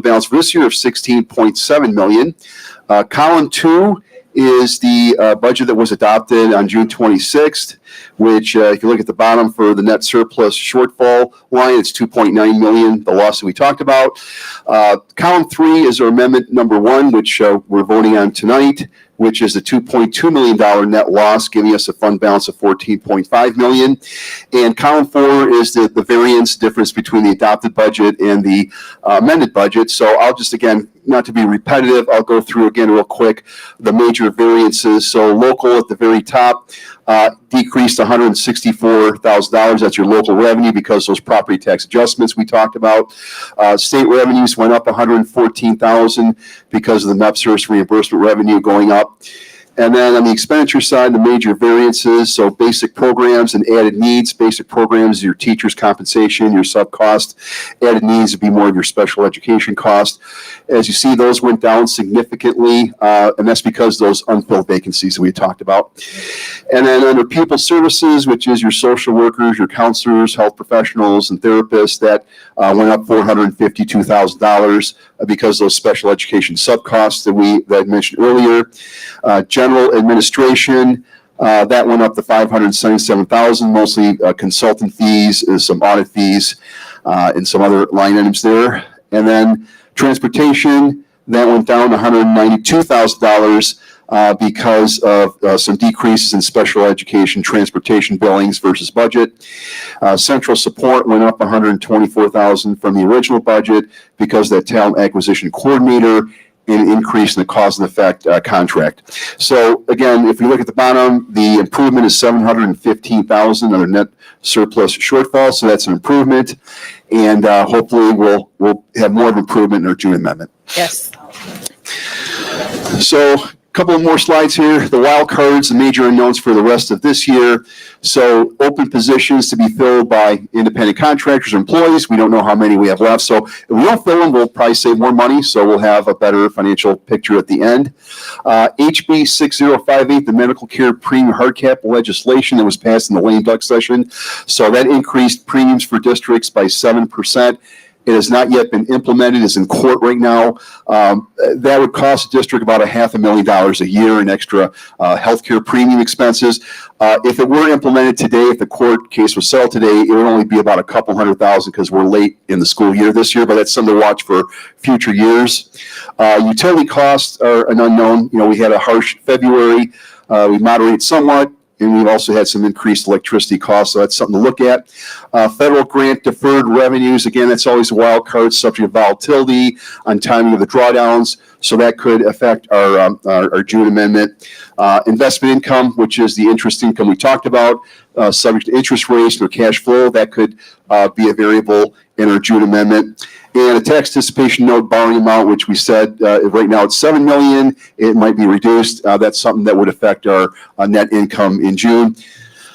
balance for this year of $16.7 million. Column 2 is the budget that was adopted on June 26th, which if you look at the bottom for the net surplus shortfall line, it's $2.9 million, the loss that we talked about. Column 3 is our amendment number 1, which we're voting on tonight, which is a $2.2 million net loss, giving us a fund balance of $14.5 million. And column 4 is the variance difference between the adopted budget and the amended budget. So I'll just, again, not to be repetitive, I'll go through again real quick the major variances. So local at the very top decreased $164,000. That's your local revenue because those property tax adjustments we talked about. State revenues went up $114,000 because of the MEPSRS reimbursement revenue going up. And then on the expenditure side, the major variances, so basic programs and added needs. Basic programs, your teacher's compensation, your sub cost. Added needs would be more of your special education cost. As you see, those went down significantly, and that's because those unfilled vacancies that we talked about. And then under pupil services, which is your social workers, your counselors, health professionals, and therapists, that went up $452,000 because those special education sub costs that I mentioned earlier. General administration, that went up to $577,000, mostly consultant fees, some audit fees, and some other line items there. And then transportation, that went down to $192,000 because of some decreases in special education transportation billings versus budget. Central support went up $124,000 from the original budget because of that talent acquisition coordinator and an increase in the cause and effect contract. So again, if we look at the bottom, the improvement is $715,000 on our net surplus shortfall. So that's an improvement, and hopefully we'll have more of an improvement in our June amendment. Yes. So couple of more slides here. The wild cards, the major unknowns for the rest of this year. So open positions to be filled by independent contractors or employees. We don't know how many we have left. So if we don't fill them, we'll probably save more money. So we'll have a better financial picture at the end. HB 6058, the medical care premium hard cap legislation that was passed in the lame duck session. So that increased premiums for districts by 7%. It has not yet been implemented. It's in court right now. That would cost the district about $500,000 a year in extra healthcare premium expenses. If it were implemented today, if the court case was settled today, it would only be about a couple $100,000 because we're late in the school year this year, but that's something to watch for future years. Utility costs are an unknown. You know, we had a harsh February. We moderated somewhat. And we've also had some increased electricity costs, so that's something to look at. Federal grant deferred revenues, again, that's always a wild card, subject to volatility on timing of the drawdowns, so that could affect our June amendment. Investment income, which is the interest income we talked about, subject to interest rates or cash flow, that could be a variable in our June amendment. And a tax anticipation note borrowing amount, which we said right now it's $7 million. It might be reduced. That's something that would affect our net income in June.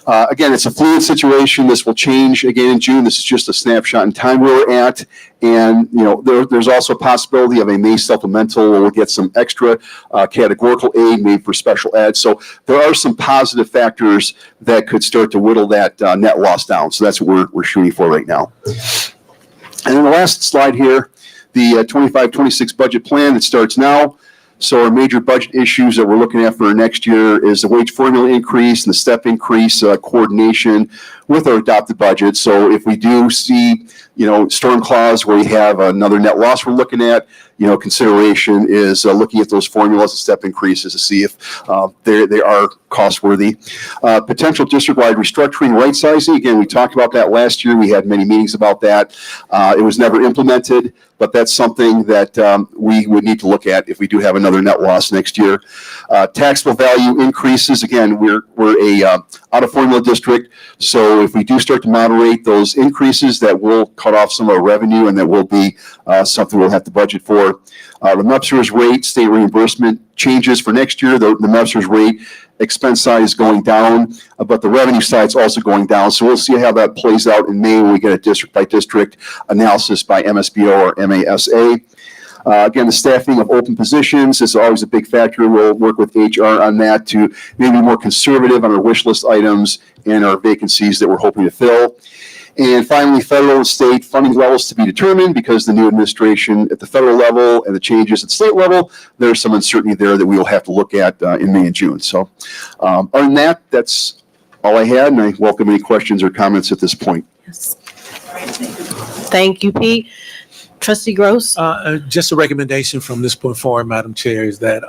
Again, it's a fluid situation. This will change again in June. This is just a snapshot in time where we're at. And, you know, there's also a possibility of a May supplemental where we'll get some extra categorical aid made for special ed. So there are some positive factors that could start to whittle that net loss down. So that's what we're shooting for right now. And then the last slide here, the 25-26 budget plan that starts now. So our major budget issues that we're looking at for next year is the wage formula increase and the step increase coordination with our adopted budget. So if we do see, you know, storm clause where we have another net loss we're looking at, you know, consideration is looking at those formulas and step increases to see if they are cost worthy. Potential district-wide restructuring, right sizing. Again, we talked about that last year. We had many meetings about that. It was never implemented, but that's something that we would need to look at if we do have another net loss next year. Taxable value increases. Again, we're a out of formula district, so if we do start to moderate those increases, that will cut off some of our revenue, and that will be something we'll have to budget for. The MEPSRS rate, state reimbursement changes for next year. The MEPSRS rate expense side is going down, but the revenue side is also going down. So we'll see how that plays out in May when we get a district by district analysis by MSBO or MASA. Again, the staffing of open positions is always a big factor. We'll work with HR on that to maybe be more conservative on our wish list items and our vacancies that we're hoping to fill. And finally, federal and state funding levels to be determined because the new administration at the federal level and the changes at state level, there's some uncertainty there that we will have to look at in May and June. So other than that, that's all I had, and I welcome any questions or comments at this point. Yes. Thank you, Pete. Trustee Gross? Just a recommendation from this point forward, Madam Chair, is that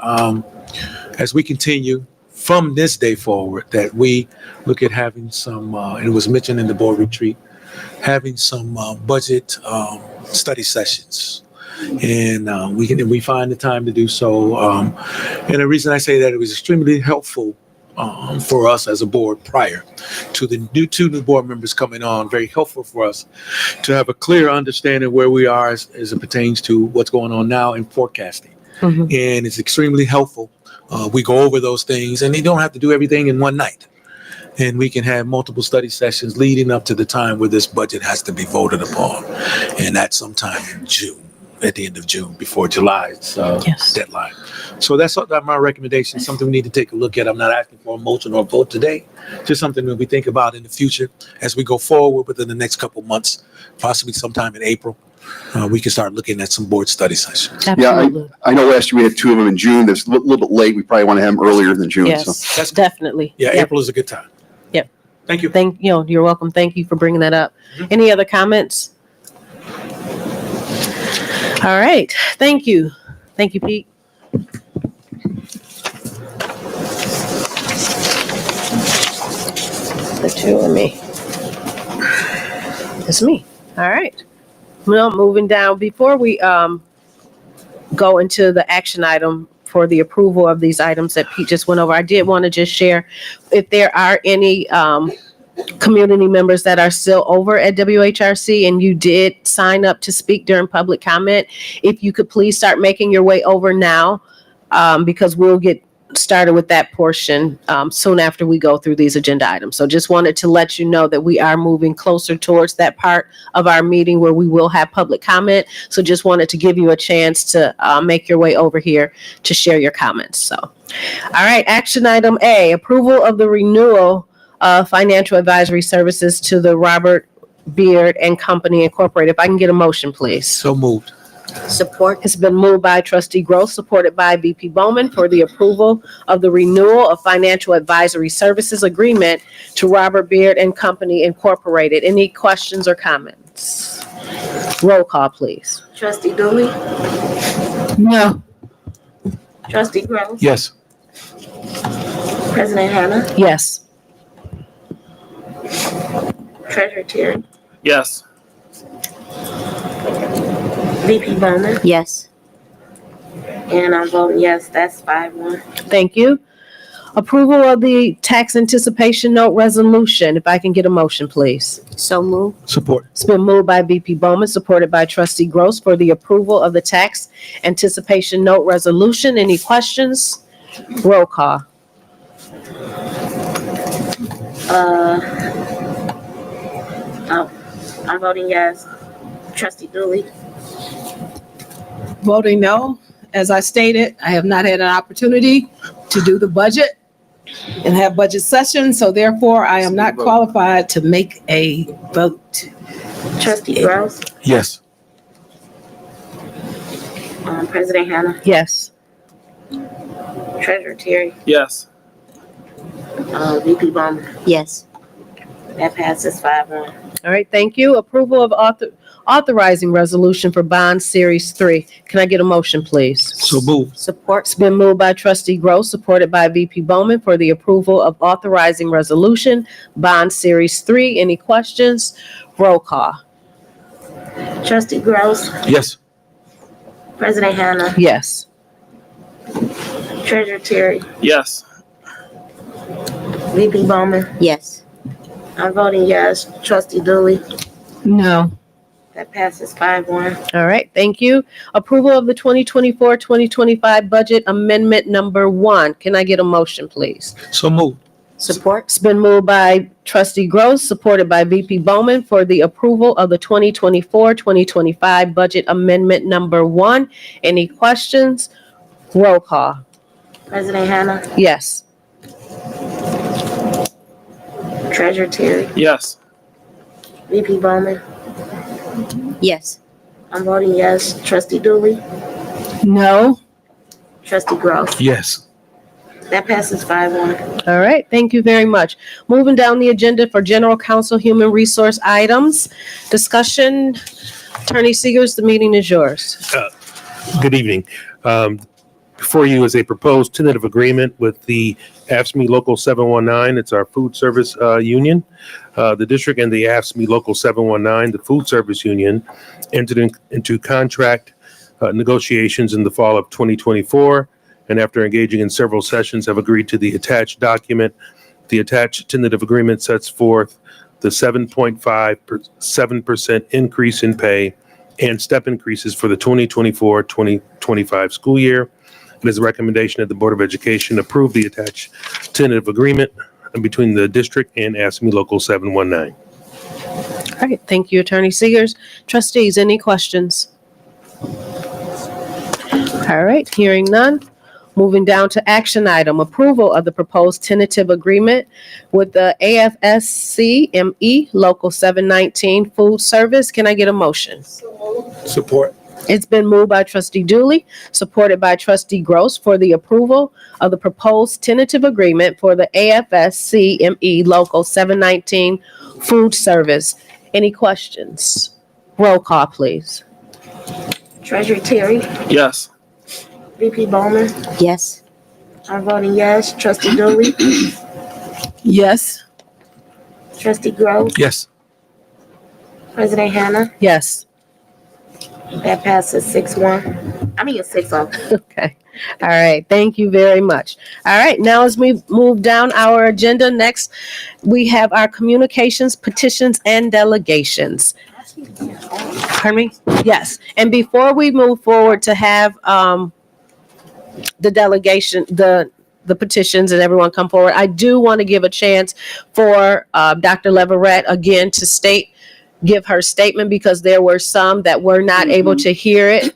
as we continue from this day forward, that we look at having some, and it was mentioned in the board retreat, having some budget study sessions. And we find the time to do so. And the reason I say that, it was extremely helpful for us as a board prior to the two new board members coming on. Very helpful for us to have a clear understanding where we are as it pertains to what's going on now in forecasting. Mm-hmm. And it's extremely helpful. We go over those things, and you don't have to do everything in one night. And we can have multiple study sessions leading up to the time where this budget has to be voted upon. And that's sometime in June, at the end of June, before July's deadline. So that's my recommendation, something we need to take a look at. I'm not asking for a motion or a vote today, just something that we think about in the future as we go forward within the next couple months, possibly sometime in April. We can start looking at some board study sessions. Absolutely. Yeah, I know last year we had two of them in June. That's a little bit late. We probably want to have them earlier than June. Yes, So. That's definitely. Yeah, Yep. April is a good time. Yep. Thank you. You're welcome. Thank you for bringing that up. Mhm. Any other comments? All right. Thank you. Thank you, Pete. The two of me. It's me. All right. Well, moving down. Before we go into the action item for the approval of these items that Pete just went over, I did want to just share if there are any community members that are still over at WHRC and you did sign up to speak during public comment, if you could please start making your way over now, because we'll get started with that portion soon after we go through these agenda items. So just wanted to let you know that we are moving closer towards that part of our meeting where we will have public comment. So just wanted to give you a chance to make your way over here to share your comments. So, all right, action item A, approval of the renewal of financial advisory services to the Robert Beard and Company Incorporated. If I can get a motion, please. So moved. Support. It's been moved by Trustee Gross, supported by VP Bowman, for the approval of the renewal of financial advisory services agreement to Robert Beard and Company Incorporated. Any questions or comments? Roll call, please. Trustee Dooley, No. Trustee Gross, Yes. President Hannah, Yes. Treasurer Terry, Yes. VP Bowman, Yes. and I'm voting yes. That's 5-1. Thank you. Approval of the tax anticipation note resolution. If I can get a motion, please. So move. Support. It's been moved by VP Bowman, supported by Trustee Gross, for the approval of the tax anticipation note resolution. Any questions? Roll call. I'm voting yes. Trustee Dooley, Voting no. As I stated, I have not had an opportunity to do the budget and have budget sessions, so therefore I am not qualified to make a vote. Trustee Gross, Yes. President Hannah, Yes. Treasurer Terry, Yes. VP Bowman. Yes. That passes 5-1. All right, thank you. Approval of authorizing resolution for bond series 3. Can I get a motion, please? So moved. Support's been moved by Trustee Gross, supported by VP Bowman, for the approval of authorizing resolution bond series 3. Any questions? Roll call. Trustee Gross, Yes. President Hannah, Yes. Treasurer Terry, Yes. VP Bowman. Yes. I'm voting yes. Trustee Dooley, No. that passes 5-1. All right, thank you. Approval of the 2024-2025 budget amendment number 1. Can I get a motion, please? So moved. Support. It's been moved by Trustee Gross, supported by VP Bowman, for the approval of the 2024-2025 budget amendment number 1. Any questions? Roll call. President Hannah, Yes. Treasurer Terry, Yes. VP Bowman. Yes. I'm voting yes. Trustee Dooley. No. Trustee Gross. Yes. That passes 5-1. All right, thank you very much. Moving down the agenda for General Counsel Human Resource items. Discussion, Attorney Seegers, the meeting is yours. Good evening. Before you is a proposed tentative agreement with the AFSCME Local 719. It's our food service union. The district and the AFSCME Local 719, the food service union, entered into contract negotiations in the fall of 2024. And after engaging in several sessions, have agreed to the attached document. The attached tentative agreement sets forth the 7.57% increase in pay and step increases for the 2024-2025 school year. It is a recommendation that the Board of Education approve the attached tentative agreement between the district and AFSCME Local 719. All right, thank you, Attorney Seegers. Trustees, any questions? All right, hearing none. Moving down to action item, approval of the proposed tentative agreement with the AFSCME Local 719 Food Service. Can I get a motion? Support. It's been moved by Trustee Dooley, supported by Trustee Gross for the approval of the proposed tentative agreement for the AFSCME Local 719 Food Service. Any questions? Roll call, please. Treasurer Terry. Yes. VP Bowman. Yes. I'm voting yes. Trustee Dooley. Yes. Trustee Gross. Yes. President Hannah. Yes. That passes 6-1. I mean, it's 6-0. Okay. All right. Thank you very much. All right. Now as we move down our agenda, next we have our communications, petitions, and delegations. Pardon me? Yes. And before we move forward to have the delegation, the petitions and everyone come forward, I do want to give a chance for Dr. Leverett again to give her statement, because there were some that were not able to hear it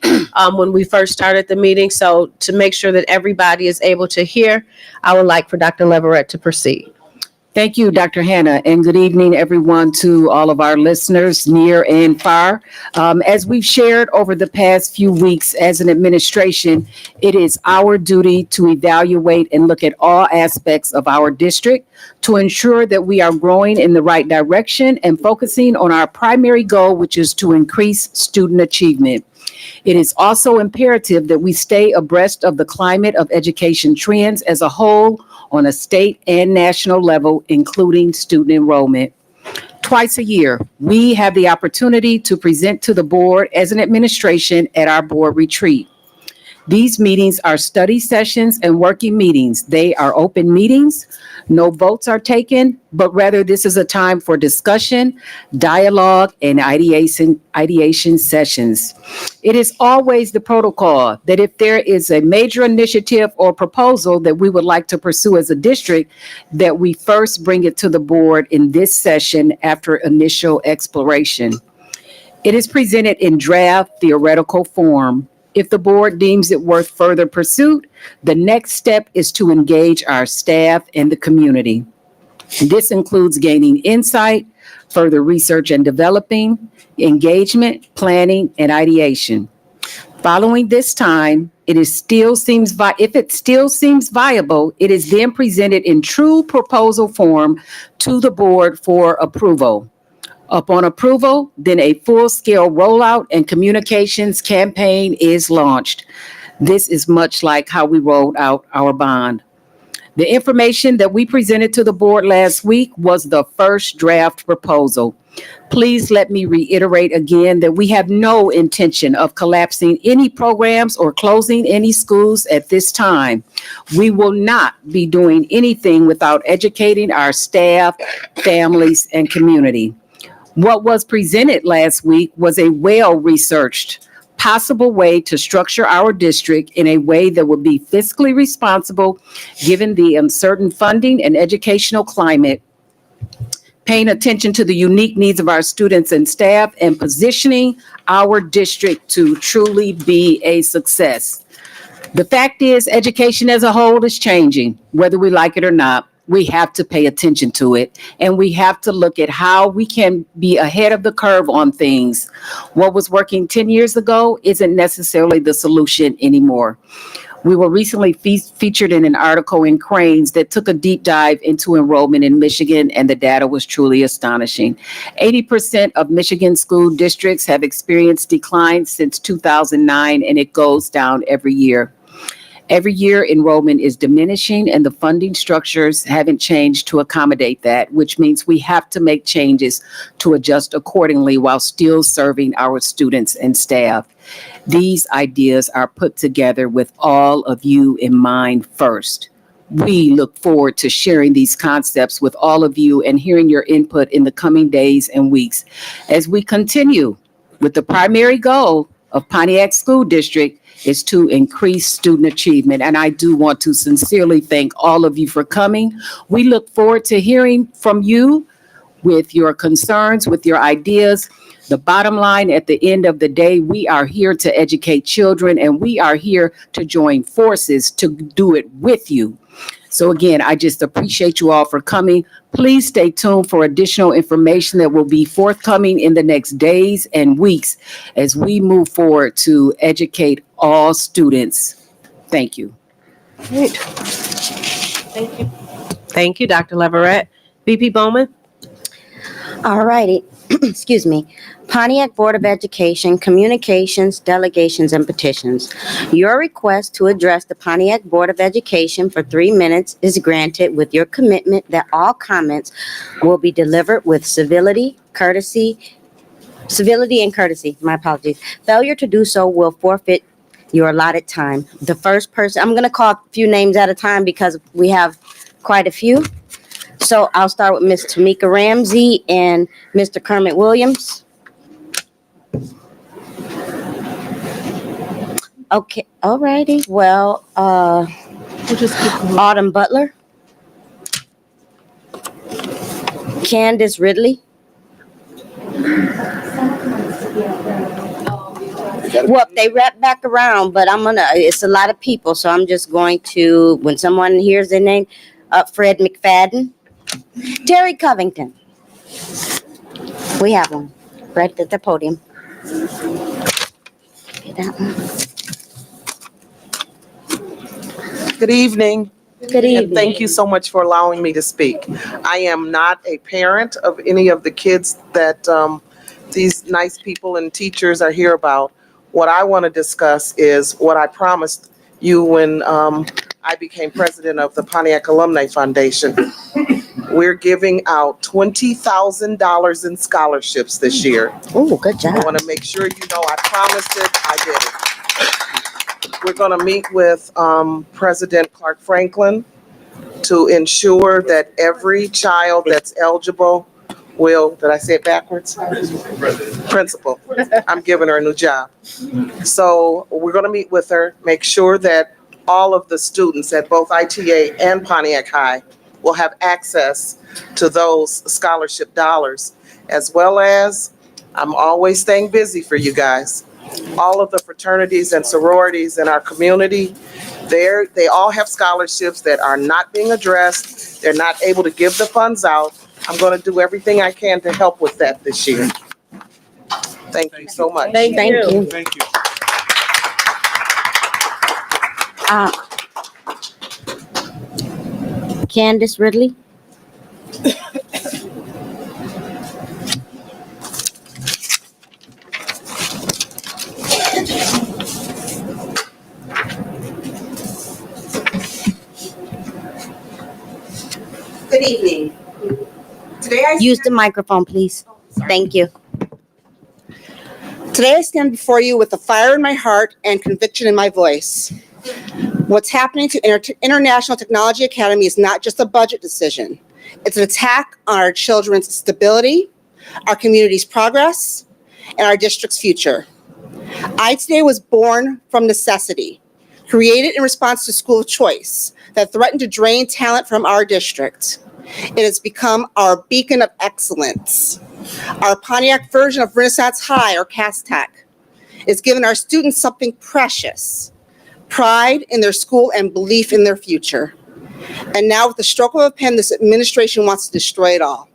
when we first started the meeting. So to make sure that everybody is able to hear, I would like for Dr. Leverett to proceed. Thank you, Dr. Hannah, and good evening, everyone, to all of our listeners near and far. As we've shared over the past few weeks as an administration, it is our duty to evaluate and look at all aspects of our district to ensure that we are growing in the right direction and focusing on our primary goal, which is to increase student achievement. It is also imperative that we stay abreast of the climate of education trends as a whole on a state and national level, including student enrollment. Twice a year, we have the opportunity to present to the board as an administration at our board retreat. These meetings are study sessions and working meetings. They are open meetings. No votes are taken, but rather this is a time for discussion, dialogue, and ideation sessions. It is always the protocol that if there is a major initiative or proposal that we would like to pursue as a district, that we first bring it to the board in this session after initial exploration. It is presented in draft theoretical form. If the board deems it worth further pursuit, the next step is to engage our staff and the community. This includes gaining insight, further research and developing, engagement, planning, and ideation. Following this time, if it still seems viable, it is then presented in true proposal form to the board for approval. Upon approval, then a full-scale rollout and communications campaign is launched. This is much like how we rolled out our bond. The information that we presented to the board last week was the first draft proposal. Please let me reiterate again that we have no intention of collapsing any programs or closing any schools at this time. We will not be doing anything without educating our staff, families, and community. What was presented last week was a well-researched possible way to structure our district in a way that would be fiscally responsible given the uncertain funding and educational climate, paying attention to the unique needs of our students and staff, and positioning our district to truly be a success. The fact is, education as a whole is changing, whether we like it or not. We have to pay attention to it, and we have to look at how we can be ahead of the curve on things. What was working 10 years ago isn't necessarily the solution anymore. We were recently featured in an article in Cranes that took a deep dive into enrollment in Michigan, and the data was truly astonishing. 80% of Michigan school districts have experienced declines since 2009, and it goes down every year. Every year, enrollment is diminishing, and the funding structures haven't changed to accommodate that, which means we have to make changes to adjust accordingly while still serving our students and staff. These ideas are put together with all of you in mind first. We look forward to sharing these concepts with all of you and hearing your input in the coming days and weeks as we continue with the primary goal of Pontiac School District is to increase student achievement. And I do want to sincerely thank all of you for coming. We look forward to hearing from you with your concerns, with your ideas. The bottom line, at the end of the day, we are here to educate children, and we are here to join forces to do it with you. So again, I just appreciate you all for coming. Please stay tuned for additional information that will be forthcoming in the next days and weeks as we move forward to educate all students. Thank you. Great. Thank you, Dr. Leverett. VP Bowman? All righty. Excuse me. Pontiac Board of Education, Communications, Delegations, and Petitions. Your request to address the Pontiac Board of Education for 3 minutes is granted with your commitment that all comments will be delivered with civility and courtesy. My apologies. Failure to do so will forfeit your allotted time. The first person, I'm going to call a few names at a time because we have quite a few. So I'll start with Ms. Tamika Ramsey and Mr. Kermit Williams. Okay, all righty. Well, Autumn Butler, Candace Ridley. Well, they wrap back around, but it's a lot of people, so I'm just going to, when someone hears their name, Fred McFadden, Terry Covington. We have one right at the podium. Get that one. Good evening. Good evening. And thank you so much for allowing me to speak. I am not a parent of any of the kids that these nice people and teachers are here about. What I want to discuss is what I promised you when I became president of the Pontiac Alumni Foundation. We're giving out $20,000 in scholarships this year. Oh, good job. I want to make sure you know I promised it, I did it. We're going to meet with President Clark Franklin to ensure that every child that's eligible will, did I say it backwards? Principal. I'm giving her a new job. So we're going to meet with her, make sure that all of the students at both ITA and Pontiac High will have access to those scholarship dollars, as well as I'm always staying busy for you guys. All of the fraternities and sororities in our community, they all have scholarships that are not being addressed. They're not able to give the funds out. I'm going to do everything I can to help with that this year. Thank you so much. Thank you. Thank you. Candace Ridley. Good evening. Today I Use the microphone, please. Thank you. Today I stand before you with a fire in my heart and conviction in my voice. What's happening to International Technology Academy is not just a budget decision. It's an attack on our children's stability, our community's progress, and our district's future. ITA was born from necessity, created in response to school choice that threatened to drain talent from our district. It has become our beacon of excellence. Our Pontiac version of Renaissance High, or CASTEC, is giving our students something precious, pride in their school and belief in their future. And now with the stroke of a pen, this administration wants to destroy it all.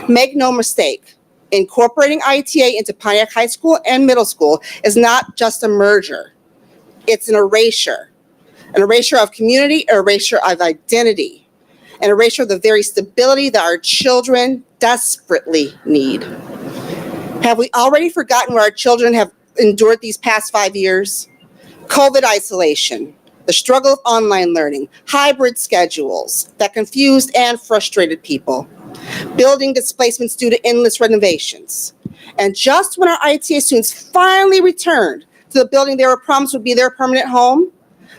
Make no mistake, incorporating ITA into Pontiac High School and middle school is not just a merger. It's an erasure of community, an erasure of identity, an erasure of the very stability that our children desperately need. Have we already forgotten what our children have endured these past 5 years? COVID isolation, the struggle of online learning, hybrid schedules that confused and frustrated people, building displacements due to endless renovations. And just when our ITA students finally returned to the building they were promised would be their permanent home,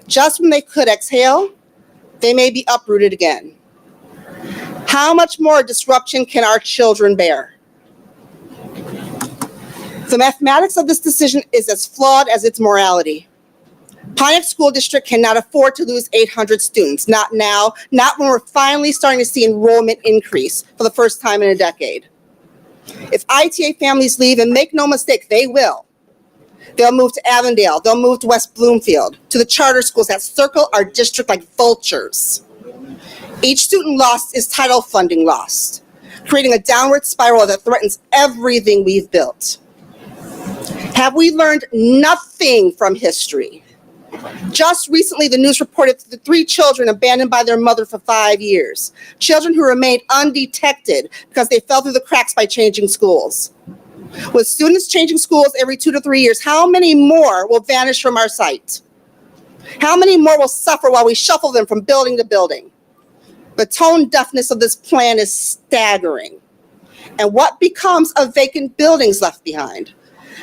just when they could exhale, they may be uprooted again. How much more disruption can our children bear? The mathematics of this decision is as flawed as its morality. Pontiac School District cannot afford to lose 800 students, not now, not when we're finally starting to see enrollment increase for the first time in a decade. If ITA families leave, and make no mistake, they will, they'll move to Avondale, they'll move to West Bloomfield, to the charter schools that circle our district like vultures. Each student lost is title funding lost, creating a downward spiral that threatens everything we've built. Have we learned nothing from history? Just recently, the news reported the 3 children abandoned by their mother for 5 years. Children who remained undetected because they fell through the cracks by changing schools. With students changing schools every 2 to 3 years, how many more will vanish from our sight? How many more will suffer while we shuffle them from building to building? The tone deafness of this plan is staggering. And what becomes of vacant buildings left behind?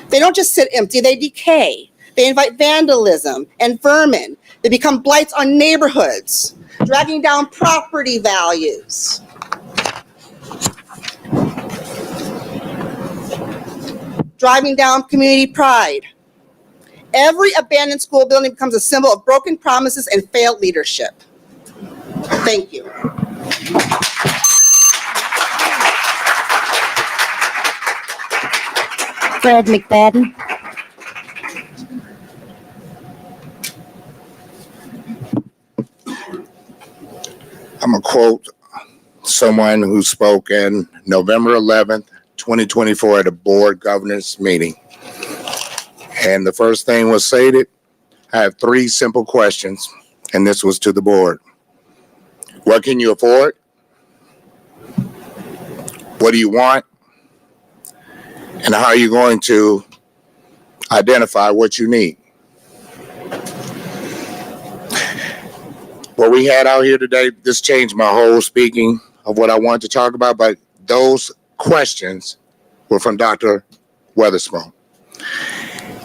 They don't just sit empty, they decay. They invite vandalism and vermin. They become blights on neighborhoods, dragging down property values. Driving down community pride. Every abandoned school building becomes a symbol of broken promises and failed leadership. Thank you. Fred McFadden. I'm going to quote someone who spoke in November 11th, 2024 at a board governance meeting. And the first thing was stated, I have 3 simple questions, and this was to the board. What can you afford? What do you want? And how are you going to identify what you need? What we had out here today, this changed my whole speaking of what I wanted to talk about, but those questions were from Dr. Weatherspoon.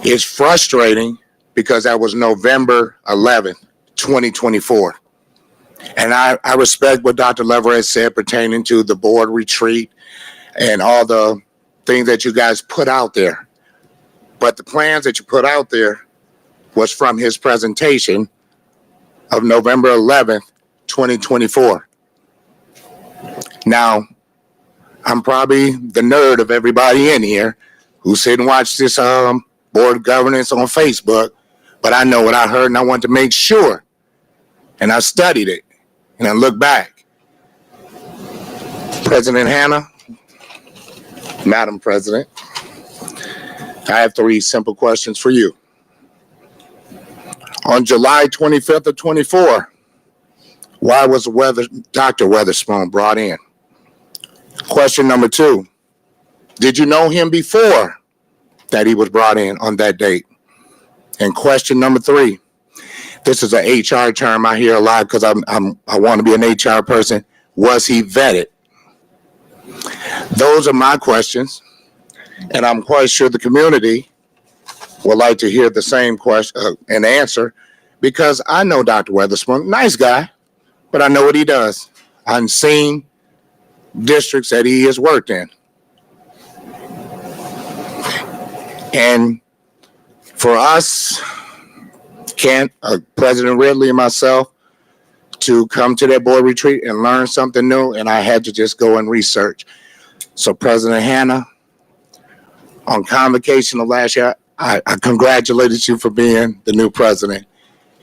It's frustrating because that was November 11th, 2024. And I respect what Dr. Leverett said pertaining to the board retreat and all the things that you guys put out there. But the plans that you put out there was from his presentation of November 11th, 2024. Now, I'm probably the nerd of everybody in here who sit and watch this board governance on Facebook, but I know what I heard and I want to make sure. And I studied it and I look back. President Hanna, Madam President, I have 3 simple questions for you. On July 25th of 24, why was Dr. Weatherspoon brought in? Question number 2, did you know him before that he was brought in on that date? And question number 3, this is an HR term I hear a lot because I want to be an HR person. Was he vetted? Those are my questions, and I'm quite sure the community would like to hear the same question and answer, because I know Dr. Weatherspoon, nice guy, but I know what he does. I've seen districts that he has worked in. And for us, President Ridley and myself, to come to that board retreat and learn something new, and I had to just go and research. So President Hanna, on convocation of last year, I congratulated you for being the new president.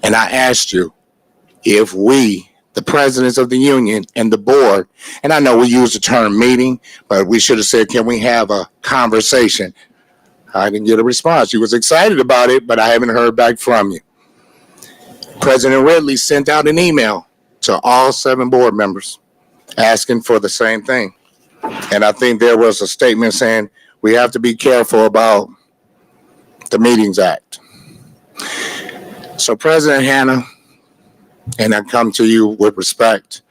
And I asked you if we, the presidents of the union and the board, and I know we use the term meeting, but we should have said, can we have a conversation? I didn't get a response. You was excited about it, but I haven't heard back from you. President Ridley sent out an email to all 7 board members asking for the same thing. And I think there was a statement saying we have to be careful about the Meetings Act. So President Hanna, and I come to you with respect,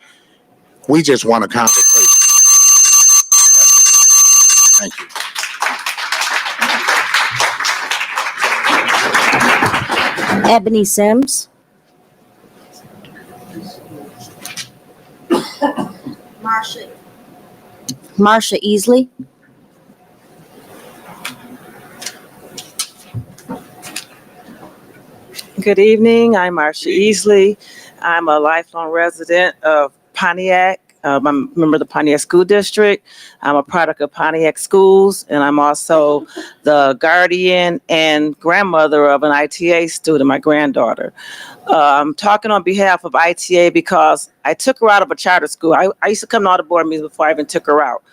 we just want a conversation. Thank you. Ebony Sims. Marsha Easley. Good evening. I'm Marsha Easley. I'm a lifelong resident of Pontiac. I'm a member of the Pontiac School District. I'm a product of Pontiac Schools, and I'm also the guardian and grandmother of an ITA student, my granddaughter. I'm talking on behalf of ITA because I took her out of a charter school. I used to come to all the board meetings before I even took her out.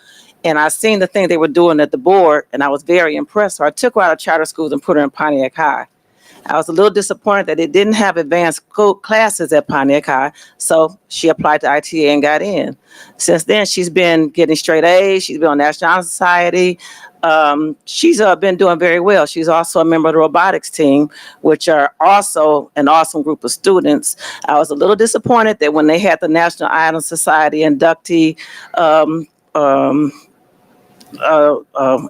And I seen the thing they were doing at the board, and I was very impressed. So I took her out of charter schools and put her in Pontiac High. I was a little disappointed that it didn't have advanced classes at Pontiac High, so she applied to ITA and got in. Since then, she's been getting straight A's. She's been on National Honor Society. She's been doing very well. She's also a member of the robotics team, which are also an awesome group of students. I was a little disappointed that when they had the National Honor Society inductee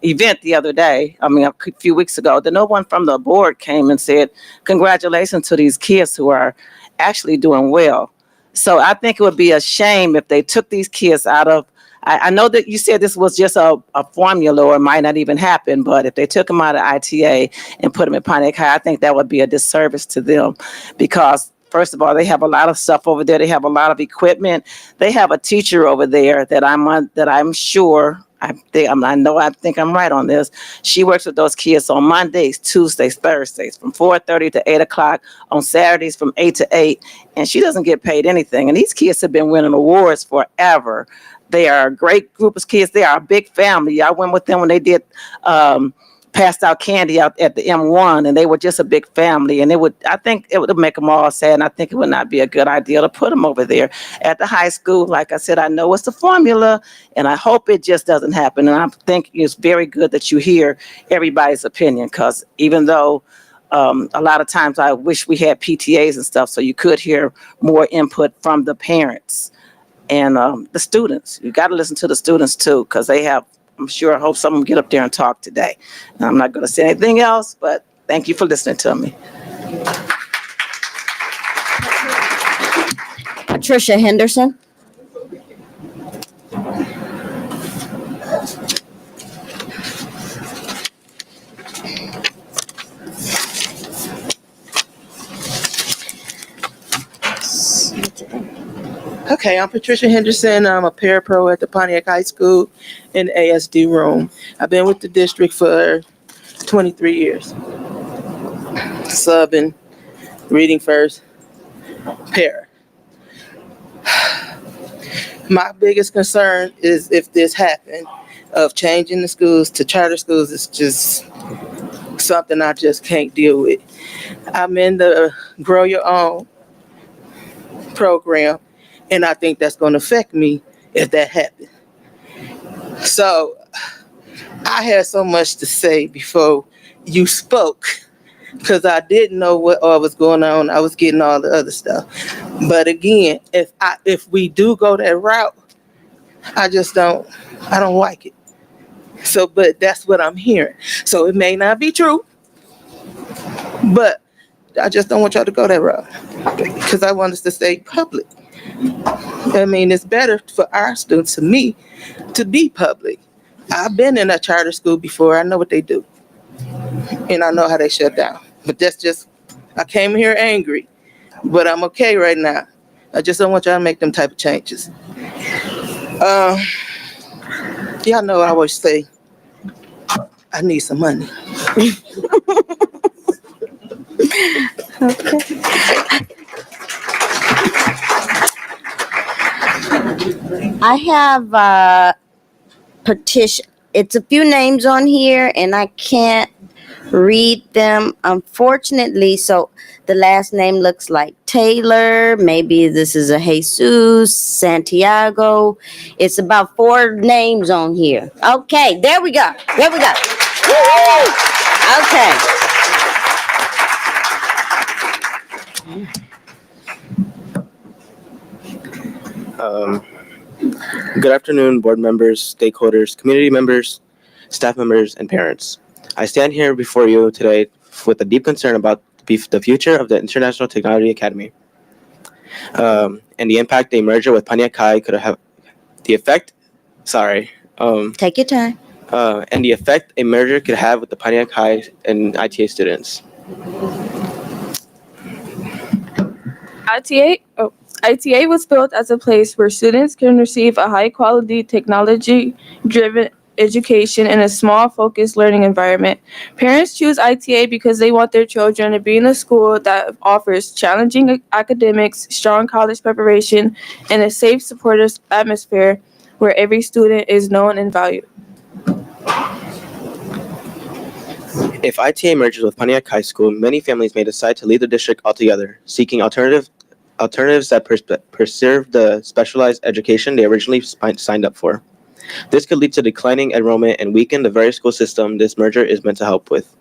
event the other day, a few weeks ago, that no one from the board came and said, congratulations to these kids who are actually doing well. So I think it would be a shame if they took these kids out of, I know that you said this was just a formula or it might not even happen, but if they took them out of ITA and put them in Pontiac High, I think that would be a disservice to them because first of all, they have a lot of stuff over there. They have a lot of equipment. They have a teacher over there that I'm sure, I think I'm right on this. She works with those kids on Mondays, Tuesdays, Thursdays from 4:30 to 8 o'clock, on Saturdays from 8 to 8, and she doesn't get paid anything. And these kids have been winning awards forever. They are a great group of kids. They are a big family. I went with them when they did passed out candy out at the M1, and they were just a big family. And I think it would make them all sad. And I think it would not be a good idea to put them over there at the high school. Like I said, I know it's the formula, and I hope it just doesn't happen. And I think it's very good that you hear everybody's opinion, because even though a lot of times I wish we had PTAs and stuff, so you could hear more input from the parents and the students. You got to listen to the students too, because they have, I'm sure, I hope someone get up there and talk today. And I'm not going to say anything else, but thank you for listening to me. Patricia Henderson. Okay, I'm Patricia Henderson. I'm a parapro at the Pontiac High School in the ASD room. I've been with the district for 23 years. Subbing, reading first, para. My biggest concern is if this happened, of changing the schools to charter schools, it's just something I just can't deal with. I'm in the Grow Your Own program, and I think that's going to affect me if that happens. So I had so much to say before you spoke, because I didn't know what all was going on. I was getting all the other stuff. But again, if we do go that route, I don't like it. So, but that's what I'm hearing. So it may not be true, but I just don't want y'all to go that route, because I want us to stay public. I mean, it's better for our students, to me, to be public. I've been in a charter school before. I know what they do. And I know how they shut down. But that's just, I came here angry. But I'm okay right now. I just don't want y'all to make them type of changes. Y'all know I always say, I need some money. Okay. I have petition, it's a few names on here and I can't read them unfortunately, so the last name looks like Taylor, maybe this is a Jesus, Santiago. It's about 4 names on here. Okay, there we go. There we go. Woo-hoo! Okay. Good afternoon, board members, stakeholders, community members, staff members, and parents. I stand here before you today with a deep concern about the future of the International Technology Academy and the impact a merger with Pontiac High could have. Take your time. And the effect a merger could have with the Pontiac High and ITA students. ITA was built as a place where students can receive a high-quality, technology-driven education in a small, focused learning environment. Parents choose ITA because they want their children to be in a school that offers challenging academics, strong college preparation, and a safe, supportive atmosphere where every student is known and valued. If ITA merges with Pontiac High School, many families may decide to leave the district altogether, seeking alternatives that preserve the specialized education they originally signed up for. This could lead to declining enrollment and weaken the very school system this merger is meant to help with.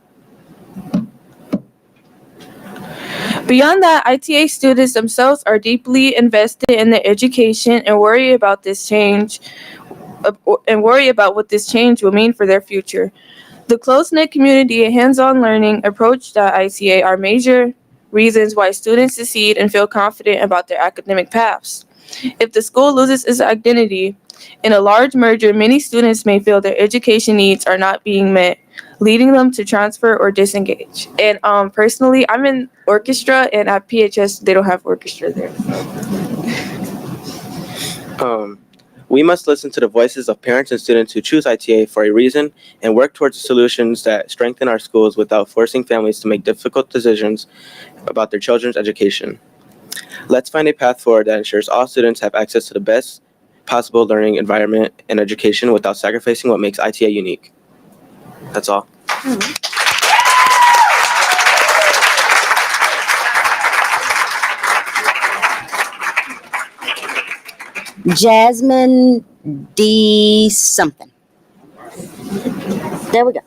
Beyond that, ITA students themselves are deeply invested in their education and worry about what this change will mean for their future. The close-knit community and hands-on learning approach at ITA are major reasons why students succeed and feel confident about their academic paths. If the school loses its identity in a large merger, many students may feel their education needs are not being met, leading them to transfer or disengage. And personally, I'm in orchestra, and at PHS, they don't have orchestra there. We must listen to the voices of parents and students who choose ITA for a reason and work towards solutions that strengthen our schools without forcing families to make difficult decisions about their children's education. Let's find a path forward that ensures all students have access to the best possible learning environment and education without sacrificing what makes ITA unique. That's all. Jasmine D. something. There we go.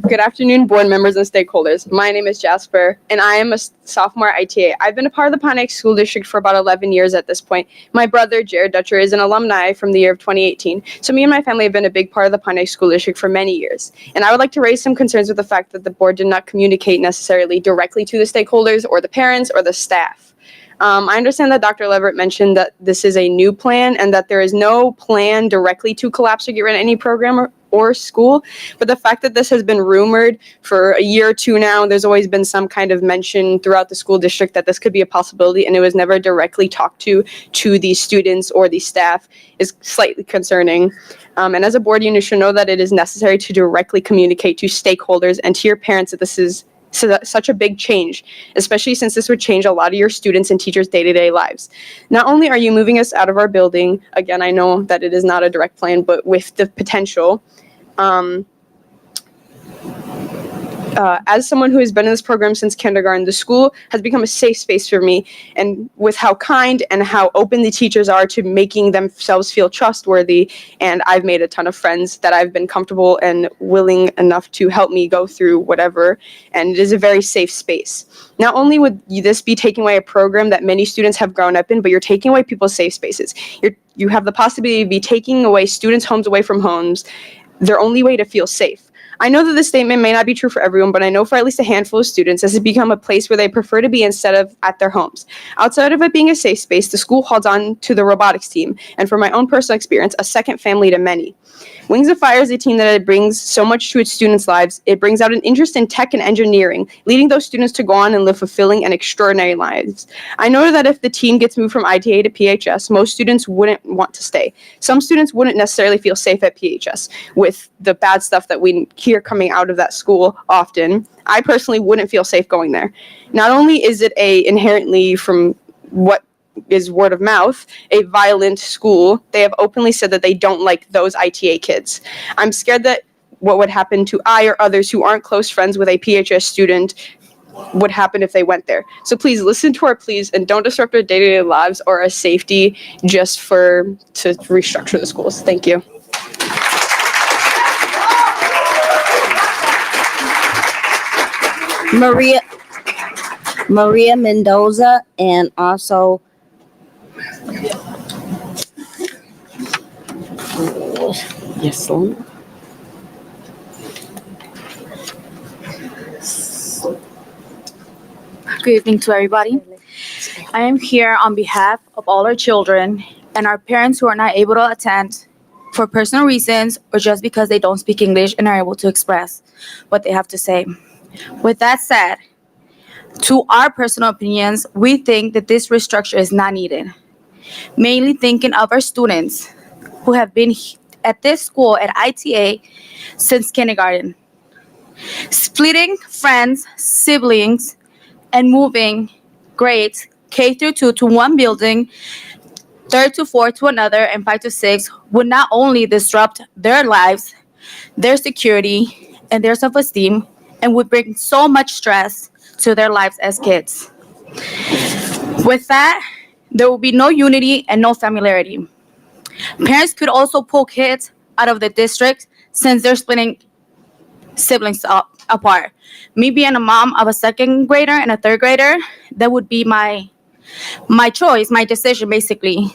Good afternoon, board members and stakeholders. My name is Jasper, and I am a sophomore at ITA. I've been a part of the Pontiac School District for about 11 years at this point. My brother, Jared Dutcher, is an alumni from the year of 2018, so me and my family have been a big part of the Pontiac School District for many years. And I would like to raise some concerns with the fact that the board did not communicate necessarily directly to the stakeholders or the parents or the staff. I understand that Dr. Leverett mentioned that this is a new plan and that there is no plan directly to collapse or get rid of any program or school, but the fact that this has been rumored for a year or two now, there's always been some kind of mention throughout the school district that this could be a possibility, and it was never directly talked to these students or the staff, is slightly concerning. And as a board, you should know that it is necessary to directly communicate to stakeholders and to your parents that this is such a big change, especially since this would change a lot of your students and teachers' day-to-day lives. Not only are you moving us out of our building, again, I know that it is not a direct plan, but with the potential, as someone who has been in this program since kindergarten, the school has become a safe space for me, and with how kind and how open the teachers are to making themselves feel trustworthy, and I've made a ton of friends that I've been comfortable and willing enough to help me go through whatever, and it is a very safe space. Not only would this be taking away a program that many students have grown up in, but you're taking away people's safe spaces. You have the possibility of taking away students' homes away from homes, their only way to feel safe. I know that this statement may not be true for everyone, but I know for at least a handful of students, this has become a place where they prefer to be instead of at their homes. Outside of it being a safe space, the school holds on to the robotics team, and from my own personal experience, a second family to many. Wings of Fire is a team that it brings so much to its students' lives. It brings out an interest in tech and engineering, leading those students to go on and live fulfilling and extraordinary lives. I know that if the team gets moved from ITA to PHS, most students wouldn't want to stay. Some students wouldn't necessarily feel safe at PHS with the bad stuff that we hear coming out of that school often, I personally wouldn't feel safe going there. Not only is it inherently, from what is word of mouth, a violent school, they have openly said that they don't like those ITA kids. I'm scared that what would happen to I or others who aren't close friends with a PHS student would happen if they went there. So please listen to our pleas and don't disrupt our day-to-day lives or our safety just to restructure the schools. Thank you. Maria Mendoza, and also yes, Good evening to everybody. I am here on behalf of all our children and our parents who are not able to attend for personal reasons or just because they don't speak English and are able to express what they have to say. With that said, to our personal opinions, we think that this restructure is not needed. Mainly thinking of our students who have been at this school at ITA since kindergarten. Splitting friends, siblings, and moving grades K through 2 to one building, 3rd to 4th to another, and 5 to 6 would not only disrupt their lives, their security, and their self-esteem, and would bring so much stress to their lives as kids. With that, there will be no unity and no familiarity. Parents could also pull kids out of the district since they're splitting siblings apart. Me being a mom of a 2nd grader and a 3rd grader, that would be my choice, my decision basically,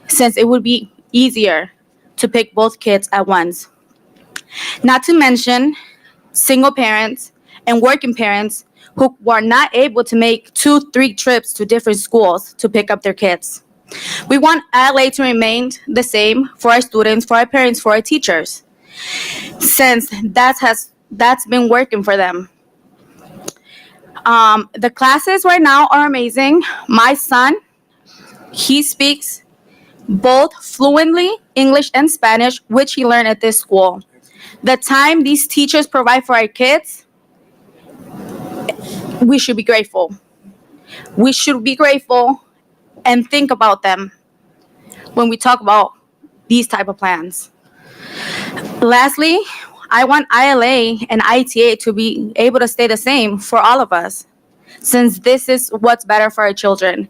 since it would be easier to pick both kids at once. Not to mention single parents and working parents who are not able to make 2-3 trips to different schools to pick up their kids. We want LA to remain the same for our students, for our parents, for our teachers, since that's been working for them. The classes right now are amazing. My son, he speaks both fluently English and Spanish, which he learned at this school. The time these teachers provide for our kids, we should be grateful. We should be grateful and think about them when we talk about these type of plans. Lastly, I want ILA and ITA to be able to stay the same for all of us, since this is what's better for our children.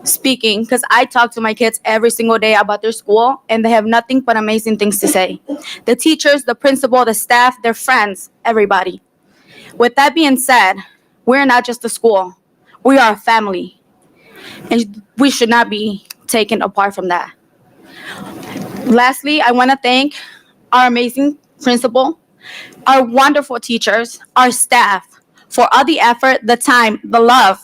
Speaking, because I talk to my kids every single day about their school, and they have nothing but amazing things to say. The teachers, the principal, the staff, their friends, everybody. With that being said, we're not just a school. We are a family, and we should not be taken apart from that. Lastly, I want to thank our amazing principal, our wonderful teachers, our staff, for all the effort, the time, the love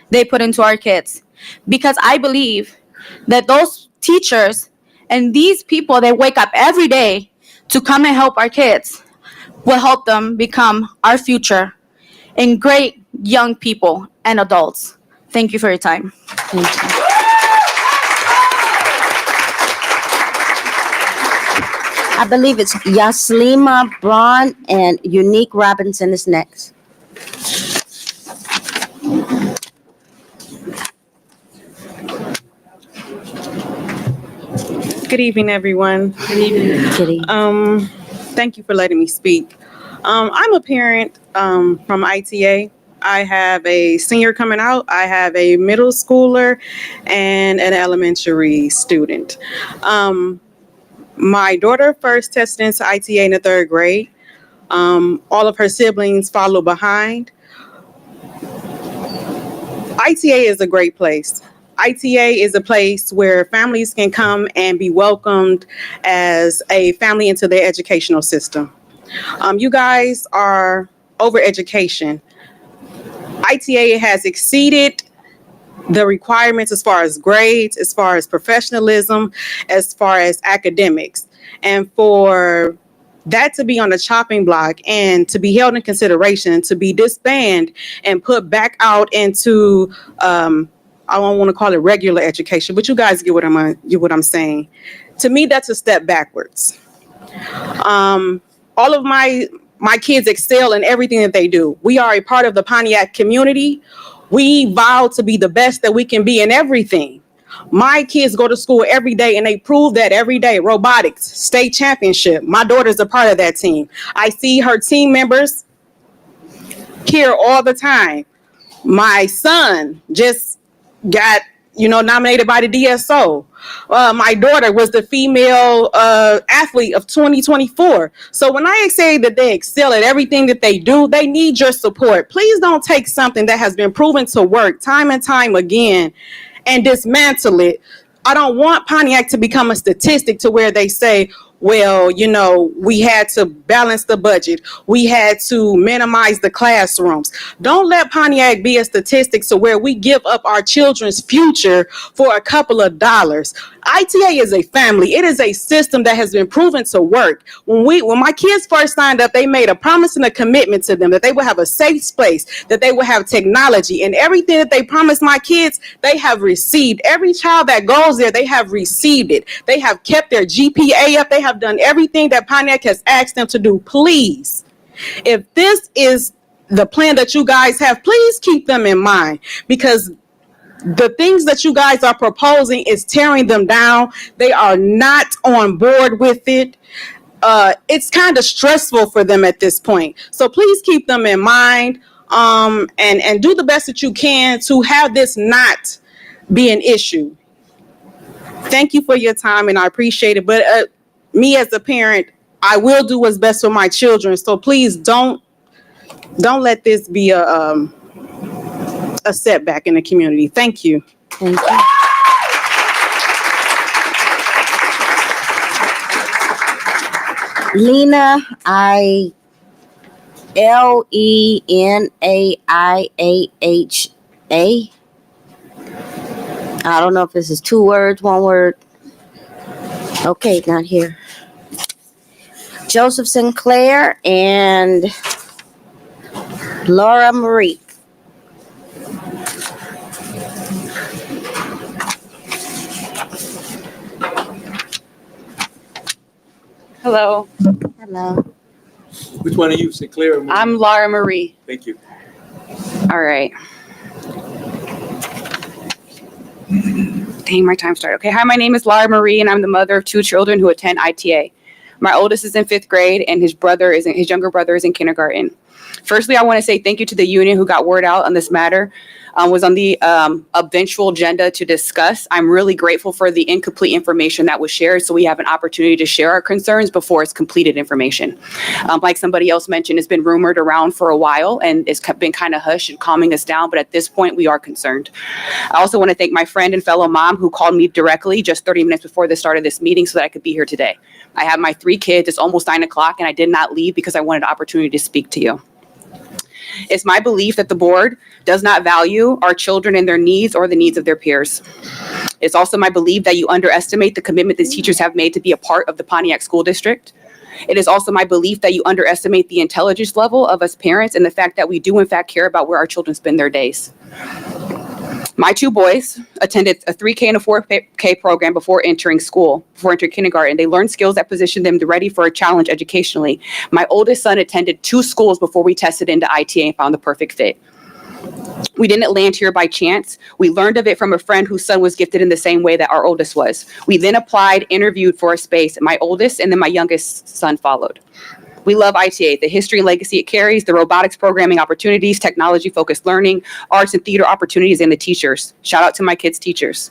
they put into our kids. Because I believe that those teachers and these people that wake up every day to come and help our kids will help them become our future and great young people and adults. Thank you for your time. Thank you. I believe it's Yaslima Braun, and Unique Robinson is next. Good evening, everyone. Good evening. Thank you for letting me speak. I'm a parent from ITA. I have a senior coming out. I have a middle schooler and an elementary student. My daughter first tested into ITA in the 3rd grade. All of her siblings follow behind. ITA is a great place. ITA is a place where families can come and be welcomed as a family into their educational system. You guys are over education. ITA has exceeded the requirements as far as grades, as far as professionalism, as far as academics. And for that to be on the chopping block and to be held in consideration, to be disbanded and put back out into, I don't want to call it regular education, but you guys get what I'm saying. To me, that's a step backwards. All of my my kids excel in everything that they do. We are a part of the Pontiac community. We vow to be the best that we can be in everything. My kids go to school every day and they prove that every day. Robotics, state championship. My daughter's a part of that team. I see her team members here all the time. My son just got, nominated by the DSO. My daughter was the female athlete of 2024. So when I say that they excel at everything that they do, they need your support. Please don't take something that has been proven to work time and time again and dismantle it. I don't want Pontiac to become a statistic to where they say, well, we had to balance the budget. We had to minimize the classrooms. Don't let Pontiac be a statistic to where we give up our children's future for a couple of dollars. ITA is a family. It is a system that has been proven to work. When my kids first signed up, they made a promise and a commitment to them that they would have a safe space, that they would have technology, and everything that they promised my kids, they have received. Every child that goes there, they have received it. They have kept their GPA up. They have done everything that Pontiac has asked them to do. Please, if this is the plan that you guys have, please keep them in mind, because the things that you guys are proposing is tearing them down. They are not on board with it. It's kind of stressful for them at this point. So please keep them in mind, and do the best that you can to have this not be an issue. Thank you for your time, and I appreciate it. But me as a parent, I will do what's best for my children. So please don't let this be a setback in the community. Thank you. Thank you. Lena, Lenaihah. I don't know if this is 2 words, 1 word. Okay, not here. Joseph Sinclair and Laura Marie. Hello, Hello. Which one are you, Sinclair? I'm Laura Marie. Thank you. All right. Dang, my time started. Okay, hi, my name is Laura Marie, and I'm the mother of 2 children who attend ITA. My oldest is in 5th grade, and his younger brother is in kindergarten. Firstly, I want to say thank you to the union who got word out on this matter. Was on the eventual agenda to discuss. I'm really grateful for the incomplete information that was shared, so we have an opportunity to share our concerns before it's completed information. Like somebody else mentioned, it's been rumored around for a while, and it's been kind of hushed and calming us down, but at this point, we are concerned. I also want to thank my friend and fellow mom who called me directly just 30 minutes before the start of this meeting so that I could be here today. I have my 3 kids. It's almost 9 o'clock, and I did not leave because I wanted an opportunity to speak to you. It's my belief that the board does not value our children and their needs or the needs of their peers. It's also my belief that you underestimate the commitment these teachers have made to be a part of the Pontiac School District. It is also my belief that you underestimate the intelligence level of us parents and the fact that we do in fact care about where our children spend their days. My 2 boys attended a 3K and a 4K program before entering kindergarten. They learned skills that positioned them ready for a challenge educationally. My oldest son attended 2 schools before we tested into ITA and found the perfect fit. We didn't land here by chance. We learned of it from a friend whose son was gifted in the same way that our oldest was. We then applied, interviewed for a space. My oldest and then my youngest son followed. We love ITA, the history and legacy it carries, the robotics programming opportunities, technology-focused learning, arts and theater opportunities, and the teachers. Shout out to my kids' teachers.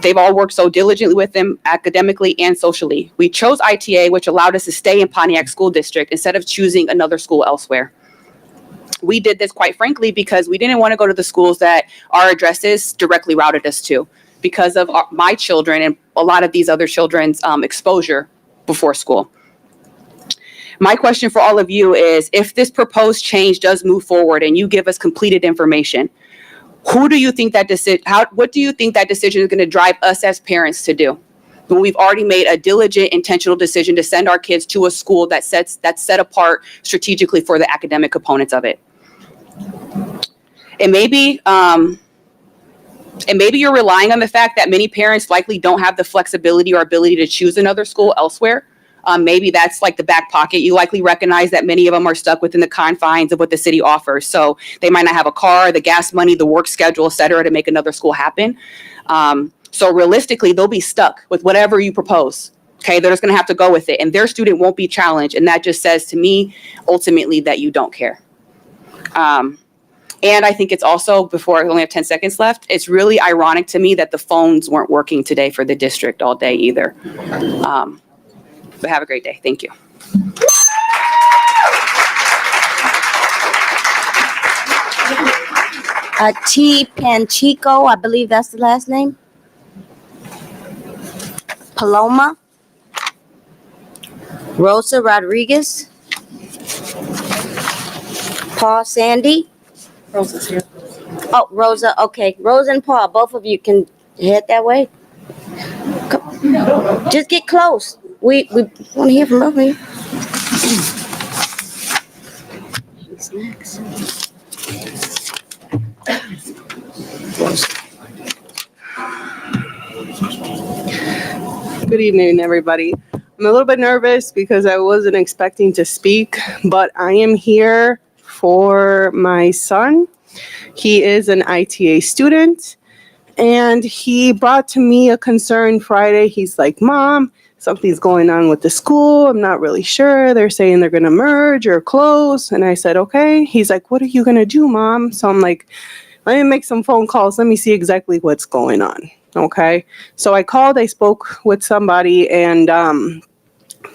They've all worked so diligently with them academically and socially. We chose ITA, which allowed us to stay in Pontiac School District instead of choosing another school elsewhere. We did this, quite frankly, because we didn't want to go to the schools that our addresses directly routed us to because of my children and a lot of these other children's exposure before school. My question for all of you is, if this proposed change does move forward and you give us completed information, what do you think that decision is going to drive us as parents to do? When we've already made a diligent, intentional decision to send our kids to a school that's set apart strategically for the academic components of it. And maybe you're relying on the fact that many parents likely don't have the flexibility or ability to choose another school elsewhere. Maybe that's like the back pocket. You likely recognize that many of them are stuck within the confines of what the city offers. So they might not have a car, the gas money, the work schedule, et cetera, to make another school happen. So realistically, they'll be stuck with whatever you propose. Okay, they're just going to have to go with it, and their student won't be challenged. And that just says to me, ultimately, that you don't care. And I think it's also, before I only have 10 seconds left, it's really ironic to me that the phones weren't working today for the district all day either. But have a great day. Thank you. T. Panchico, I believe that's the last name. Paloma. Rosa Rodriguez. Paul Sandy. Rosa's here. Oh, Rosa, okay. Rosa and Paul, both of you can head that way. Come. Just get close. We want to hear from both of you. Who's next? Good evening, everybody. I'm a little bit nervous because I wasn't expecting to speak, but I am here for my son. He is an ITA student, and he brought to me a concern Friday. He's like, Mom, something's going on with the school. I'm not really sure. They're saying they're going to merge or close. And I said, okay. He's like, what are you going to do, Mom? So I'm like, let me make some phone calls. Let me see exactly what's going on. Okay. So I called, I spoke with somebody, and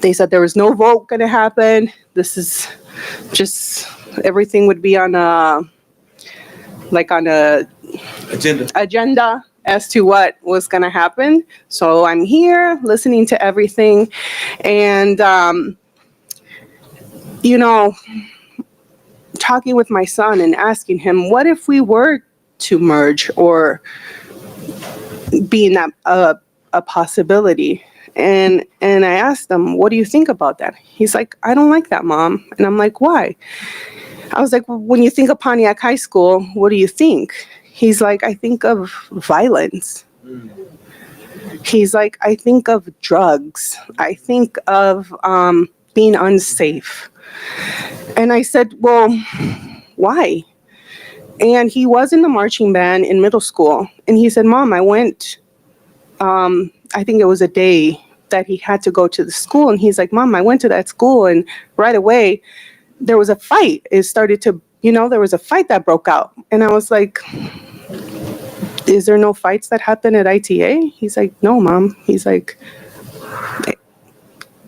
they said there was no vote going to happen. This is just, everything would be on a agenda as to what was going to happen. So I'm here listening to everything. And, talking with my son and asking him, what if we were to merge or being that a possibility? And I asked him, what do you think about that? He's like, I don't like that, Mom. And I'm like, why? I was like, well, when you think of Pontiac High School, what do you think? He's like, I think of violence. He's like, I think of drugs. I think of being unsafe. And I said, well, why? And he was in the marching band in middle school. And he said, Mom, I went, I think it was a day that he had to go to the school. And he's like, Mom, I went to that school, and right away there was a fight. It started to, there was a fight that broke out. And I was like, is there no fights that happen at ITA? He's like, no, Mom. He's like,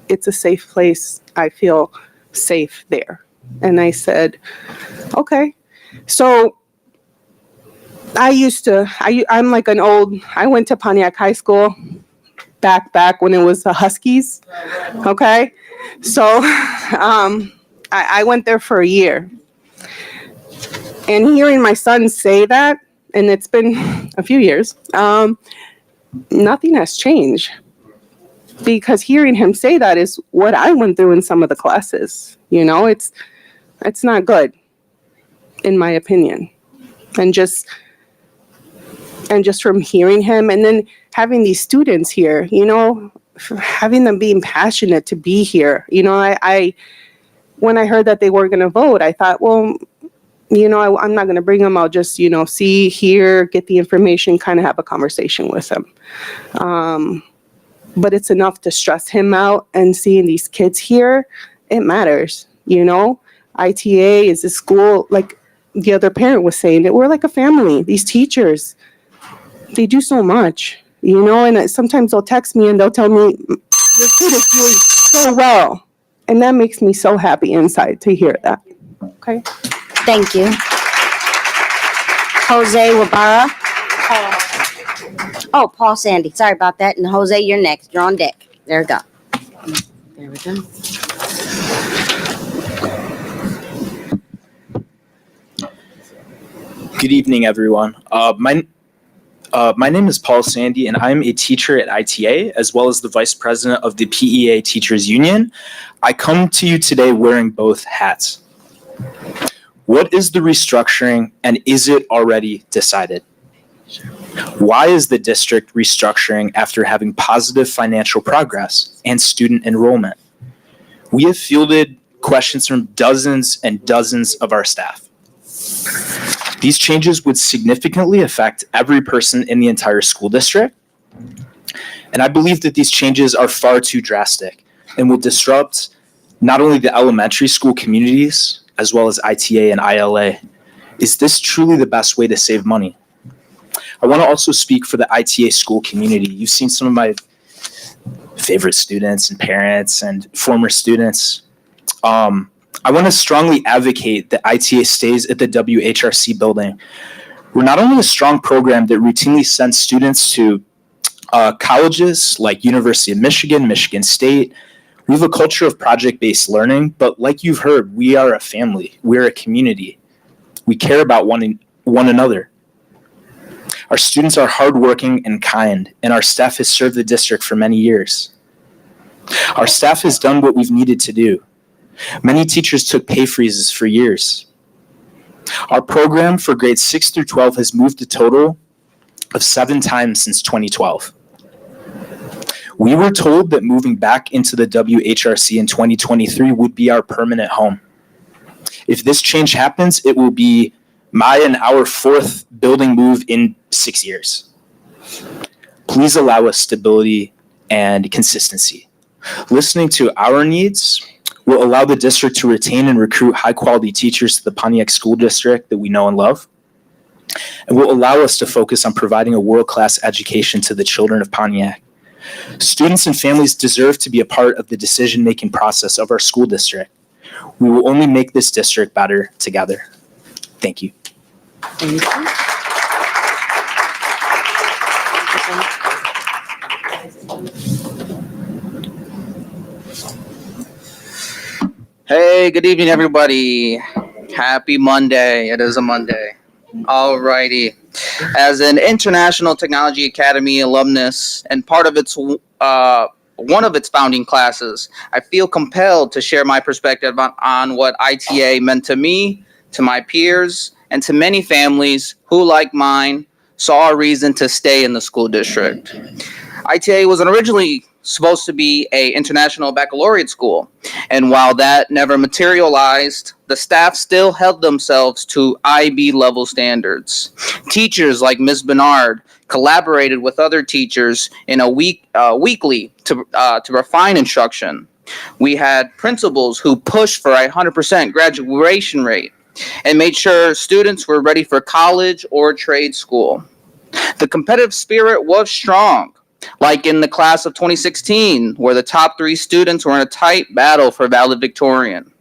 it's a safe place. I feel safe there. And I said, okay. So I'm like I went to Pontiac High School back when it was the Huskies. Okay. So I went there for a year. And hearing my son say that, and it's been a few years, nothing has changed. Because hearing him say that is what I went through in some of the classes. It's not good, in my opinion. And just from hearing him, and then having these students here, having them being passionate to be here. I when I heard that they were going to vote, I thought, well, I'm not going to bring them. I'll just, see, hear, get the information, kind of have a conversation with them. But it's enough to stress him out, and seeing these kids here, it matters. ITA is a school, like the other parent was saying, that we're like a family. These teachers, they do so much, and sometimes they'll text me and they'll tell me, your kid is doing so well. And that makes me so happy inside to hear that. Okay. Thank you. Jose Wabara. Oh, Paul Sandy. Sorry about that. And Jose, you're next. You're on deck. There we go. There we go. Good evening, everyone. My name is Paul Sandy, and I'm a teacher at ITA, as well as the vice president of the PEA Teachers Union. I come to you today wearing both hats. What is the restructuring, and is it already decided? Why is the district restructuring after having positive financial progress and student enrollment? We have fielded questions from dozens and dozens of our staff. These changes would significantly affect every person in the entire school district. And I believe that these changes are far too drastic and will disrupt not only the elementary school communities, as well as ITA and ILA. Is this truly the best way to save money? I want to also speak for the ITA school community. You've seen some of my favorite students and parents and former students. I want to strongly advocate that ITA stays at the WHRC building. We're not only a strong program that routinely sends students to colleges like University of Michigan, Michigan State. We have a culture of project-based learning, but like you've heard, we are a family. We're a community. We care about one another. Our students are hardworking and kind, and our staff has served the district for many years. Our staff has done what we've needed to do. Many teachers took pay freezes for years. Our program for grades 6 through 12 has moved a total of 7 times since 2012. We were told that moving back into the WHRC in 2023 would be our permanent home. If this change happens, it will be my and our 4th building move in 6 years. Please allow us stability and consistency. Listening to our needs will allow the district to retain and recruit high-quality teachers to the Pontiac School District that we know and love, and will allow us to focus on providing a world-class education to the children of Pontiac. Students and families deserve to be a part of the decision-making process of our school district. We will only make this district better together. Thank you. Thank you. Hey, good evening, everybody. Happy Monday. It is a Monday. Alrighty. As an International Technology Academy alumnus and part of its one of its founding classes, I feel compelled to share my perspective on what ITA meant to me, to my peers, and to many families who, like mine, saw a reason to stay in the school district. ITA was originally supposed to be an international baccalaureate school, and while that never materialized, the staff still held themselves to IB level standards. Teachers like Ms. Bernard collaborated with other teachers in a weekly to refine instruction. We had principals who pushed for a 100% graduation rate and made sure students were ready for college or trade school. The competitive spirit was strong, like in the class of 2016, where the top 3 students were in a tight battle for valedictorian.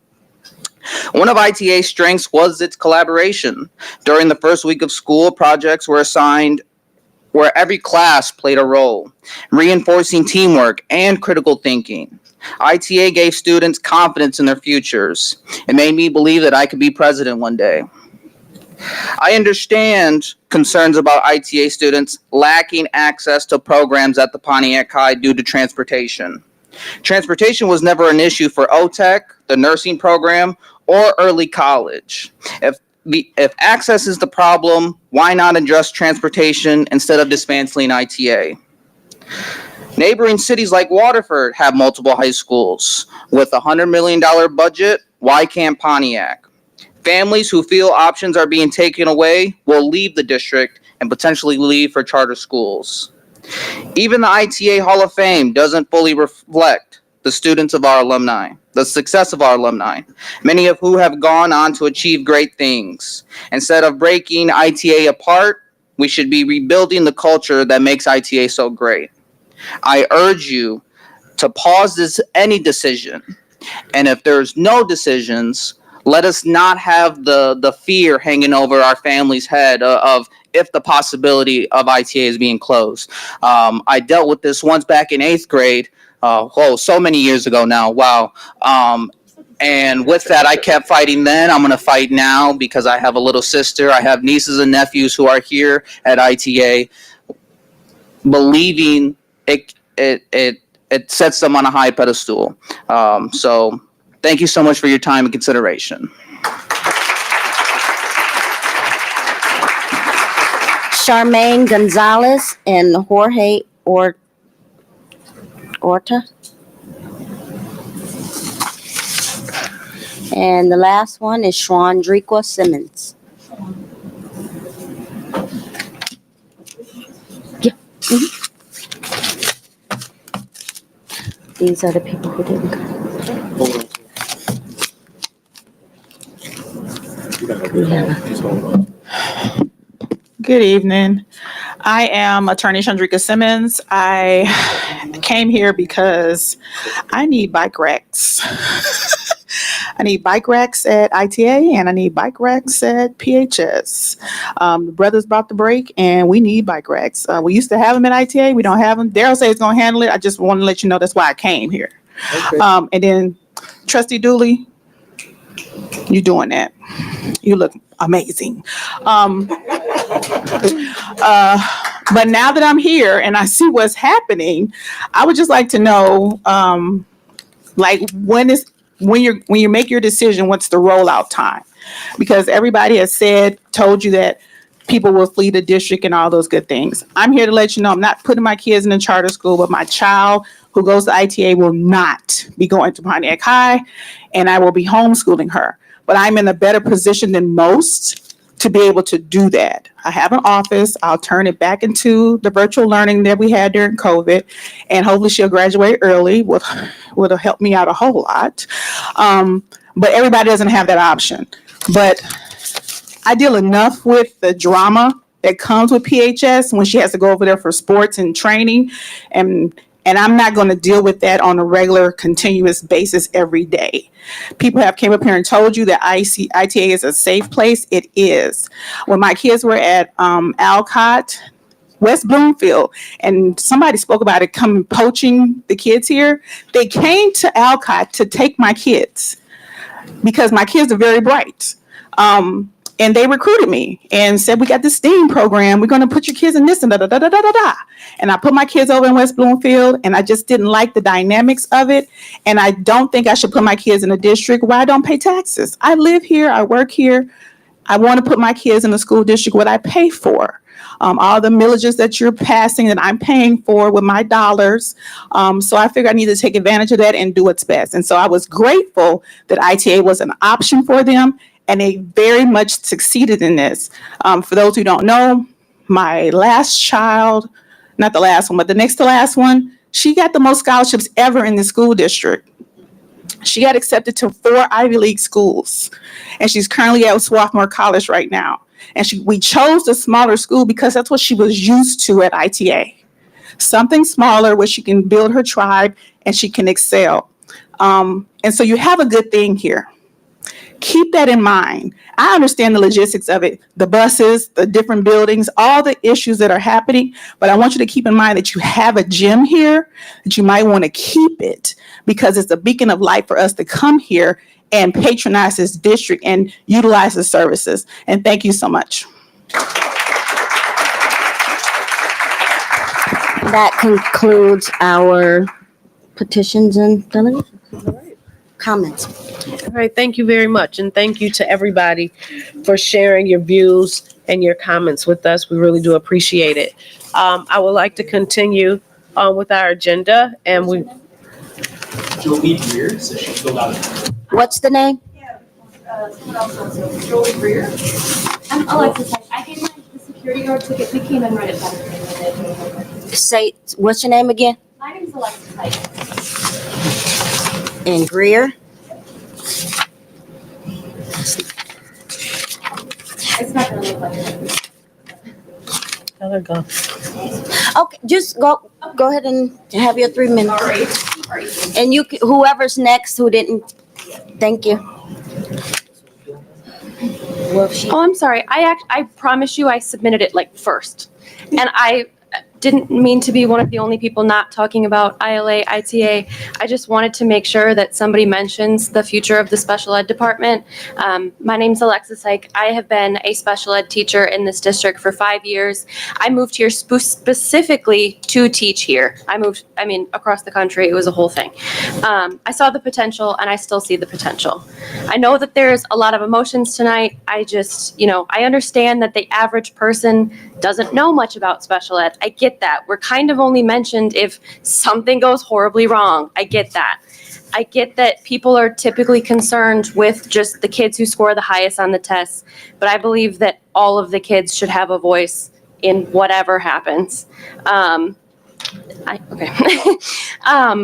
One of ITA's strengths was its collaboration. During the first week of school, projects were assigned where every class played a role, reinforcing teamwork and critical thinking. ITA gave students confidence in their futures. It made me believe that I could be president one day. I understand concerns about ITA students lacking access to programs at the Pontiac High due to transportation. Transportation was never an issue for OTEC, the nursing program, or early college. If access is the problem, why not address transportation instead of dismantling ITA? Neighboring cities like Waterford have multiple high schools. With a $100 million budget, why can't Pontiac? Families who feel options are being taken away will leave the district and potentially leave for charter schools. Even the ITA Hall of Fame doesn't fully reflect the students of our alumni, the success of our alumni, many of who have gone on to achieve great things. Instead of breaking ITA apart, we should be rebuilding the culture that makes ITA so great. I urge you to pause any decision, and if there's no decisions, let us not have the fear hanging over our family's head of if the possibility of ITA is being closed. I dealt with this once back in 8th grade. So many years ago now. Wow. And with that, I kept fighting then. I'm going to fight now because I have a little sister. I have nieces and nephews who are here at ITA, believing it sets them on a high pedestal. So thank you so much for your time and consideration. Charmaine Gonzalez and Jorge Orta. And the last one is Shwandrika Simmons. Yeah. These are the people who didn't come. Good evening. I am Attorney Chandrika Simmons. I came here because I need bike racks. I need bike racks at ITA and I need bike racks at PHS. The brothers brought the break and we need bike racks. We used to have them at ITA. We don't have them. Daryl says he's going to handle it. I just want to let you know that's why I came here. Okay. And then Trustee Dooley, you doing that. You look amazing. But now that I'm here and I see what's happening, I would just like to know, like when you make your decision, what's the rollout time? Because everybody has told you that people will flee the district and all those good things. I'm here to let you know I'm not putting my kids in a charter school, but my child who goes to ITA will not be going to Pontiac High, and I will be homeschooling her. But I'm in a better position than most to be able to do that. I have an office. I'll turn it back into the virtual learning that we had during COVID, and hopefully she'll graduate early, would help me out a whole lot. But everybody doesn't have that option. But I deal enough with the drama that comes with PHS when she has to go over there for sports and training, and I'm not going to deal with that on a regular, continuous basis every day. People have came up here and told you that ITA is a safe place. It is. When my kids were at Alcott, West Bloomfield, and somebody spoke about it coming poaching the kids here, they came to Alcott to take my kids because my kids are very bright. And they recruited me and said, we got this STEAM program. We're going to put your kids in this and da da da da da da da. And I put my kids over in West Bloomfield, and I just didn't like the dynamics of it. And I don't think I should put my kids in a district where I don't pay taxes. I live here. I work here. I want to put my kids in a school district what I pay for. All the millages that you're passing that I'm paying for with my dollars. So I figured I need to take advantage of that and do what's best. And so I was grateful that ITA was an option for them. And they very much succeeded in this. For those who don't know, my last child, not the last one, but the next to last one, she got the most scholarships ever in the school district. She got accepted to 4 Ivy League schools. And she's currently at Swarthmore College right now. And we chose the smaller school because that's what she was used to at ITA. Something smaller where she can build her tribe and she can excel. And so you have a good thing here. Keep that in mind. I understand the logistics of it, the buses, the different buildings, all the issues that are happening. But I want you to keep in mind that you have a gym here, that you might want to keep it because it's a beacon of light for us to come here and patronize this district and utilize the services. And thank you so much. That concludes our petitions and comments. All right, thank you very much. And thank you to everybody for sharing your views and your comments with us. We really do appreciate it. I would like to continue with our agenda and Jolie Greer, so she filled out. What's the name? Jolie Greer. I'm Alexis. I gave the security guard ticket. We came and read it better. Say, what's your name again? My name's Alexis. And Greer? It's not gonna look like it. Let her go. Okay, just go ahead and have your 3 minutes. All right. And whoever's next who didn't, thank you. Oh, I'm sorry. I promise you I submitted it like first. And I didn't mean to be one of the only people not talking about ILA, ITA. I just wanted to make sure that somebody mentions the future of the special ed department. My name's Alexis Hike. I have been a special ed teacher in this district for 5 years. I moved here specifically to teach here. Across the country, it was a whole thing. I saw the potential and I still see the potential. I know that there's a lot of emotions tonight. I understand that the average person doesn't know much about special ed. I get that. We're kind of only mentioned if something goes horribly wrong. I get that. I get that people are typically concerned with just the kids who score the highest on the tests, but I believe that all of the kids should have a voice in whatever happens.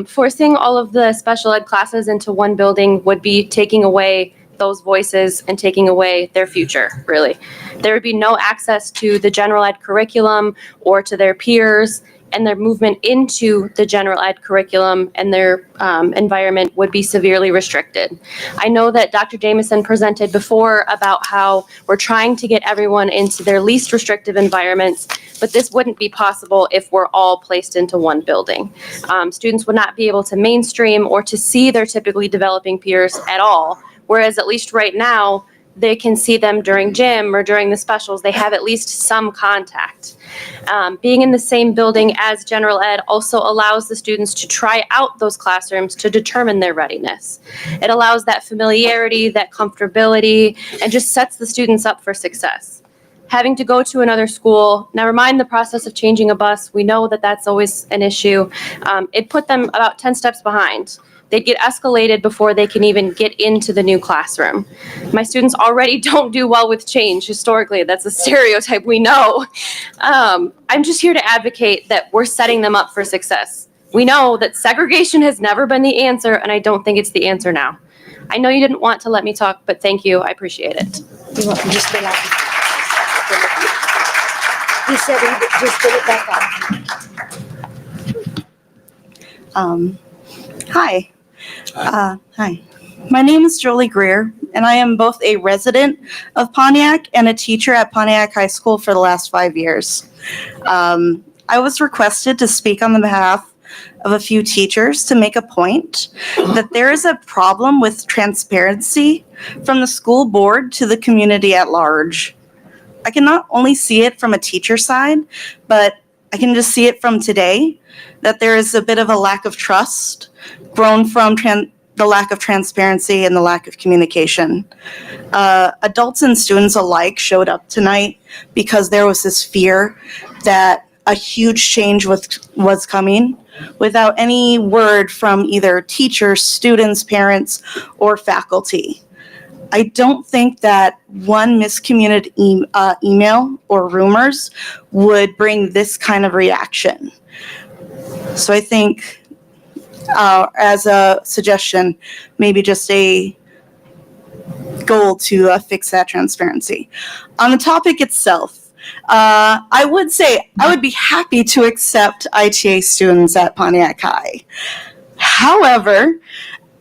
Forcing all of the special ed classes into one building would be taking away those voices and taking away their future, really. There would be no access to the general ed curriculum or to their peers, and their movement into the general ed curriculum and their environment would be severely restricted. I know that Dr. Jamison presented before about how we're trying to get everyone into their least restrictive environments, but this wouldn't be possible if we're all placed into one building. Students would not be able to mainstream or to see their typically developing peers at all, whereas at least right now, they can see them during gym or during the specials. They have at least some contact. Being in the same building as general ed also allows the students to try out those classrooms to determine their readiness. It allows that familiarity, that comfortability, and just sets the students up for success. Having to go to another school, never mind the process of changing a bus, we know that that's always an issue. It put them about 10 steps behind. They'd get escalated before they can even get into the new classroom. My students already don't do well with change historically. That's a stereotype we know. I'm just here to advocate that we're setting them up for success. We know that segregation has never been the answer, and I don't think it's the answer now. I know you didn't want to let me talk, but thank you. I appreciate it. You're welcome. Just fill out. He said he just fill it back out. Hi. Hi. My name is Jolie Greer, and I am both a resident of Pontiac and a teacher at Pontiac High School for the last 5 years. I was requested to speak on the behalf of a few teachers to make a point that there is a problem with transparency from the school board to the community at large. I can not only see it from a teacher side, but I can just see it from today, that there is a bit of a lack of trust grown from the lack of transparency and the lack of communication. Adults and students alike showed up tonight because there was this fear that a huge change was coming without any word from either teachers, students, parents, or faculty. I don't think that one miscommunicated email or rumors would bring this kind of reaction. So I think as a suggestion, maybe just a goal to fix that transparency. On the topic itself, I would say I would be happy to accept ITA students at Pontiac High. However,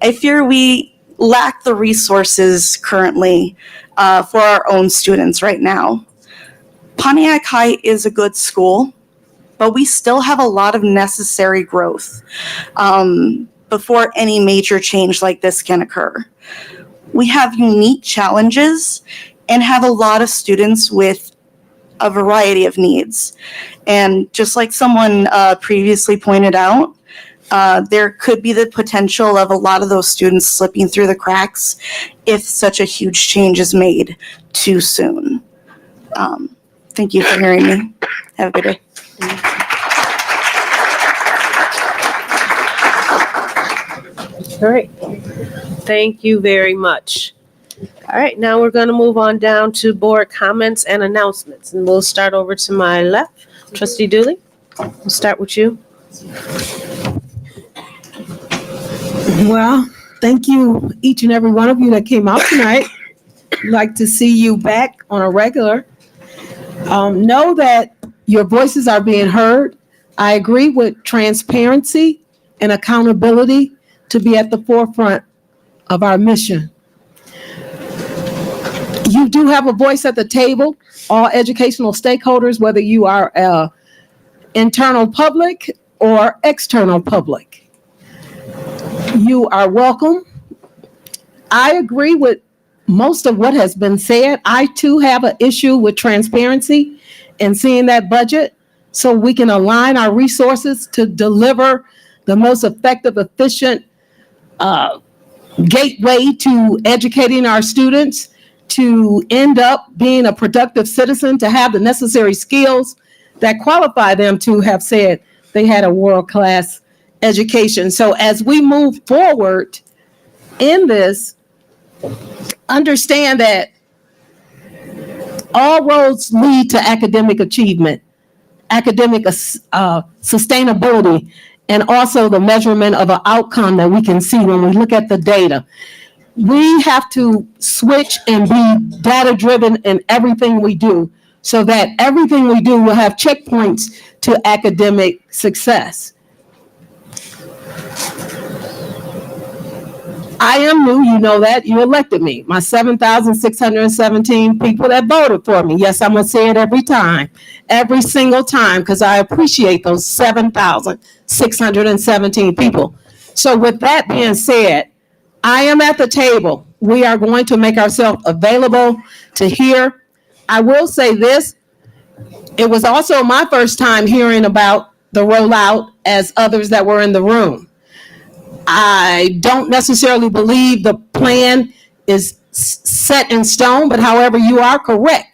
I fear we lack the resources currently for our own students right now. Pontiac High is a good school, but we still have a lot of necessary growth before any major change like this can occur. We have unique challenges and have a lot of students with a variety of needs. And just like someone previously pointed out, there could be the potential of a lot of those students slipping through the cracks if such a huge change is made too soon. Thank you for hearing me. Have a good day. All right. Thank you very much. All right, now we're going to move on down to board comments and announcements, and we'll start over to my left. Trustee Dooley, we'll start with you. Well, thank you, each and every one of you that came out tonight. Like to see you back on a regular. Know that your voices are being heard. I agree with transparency and accountability to be at the forefront of our mission. You do have a voice at the table, all educational stakeholders, whether you are internal public or external public. You are welcome. I agree with most of what has been said. I too have an issue with transparency and seeing that budget so we can align our resources to deliver the most effective, efficient gateway to educating our students to end up being a productive citizen, to have the necessary skills that qualify them to have said they had a world-class education. So as we move forward in this, understand that all roads lead to academic achievement, academic sustainability, and also the measurement of an outcome that we can see when we look at the data. We have to switch and be data-driven in everything we do so that everything we do will have checkpoints to academic success. I am new, you know that. You elected me. My 7,617 people that voted for me. Yes, I'm going to say it every time, every single time, because I appreciate those 7,617 people. So with that being said, I am at the table. We are going to make ourselves available to hear. I will say this. It was also my first time hearing about the rollout as others that were in the room. I don't necessarily believe the plan is set in stone, but however, you are correct.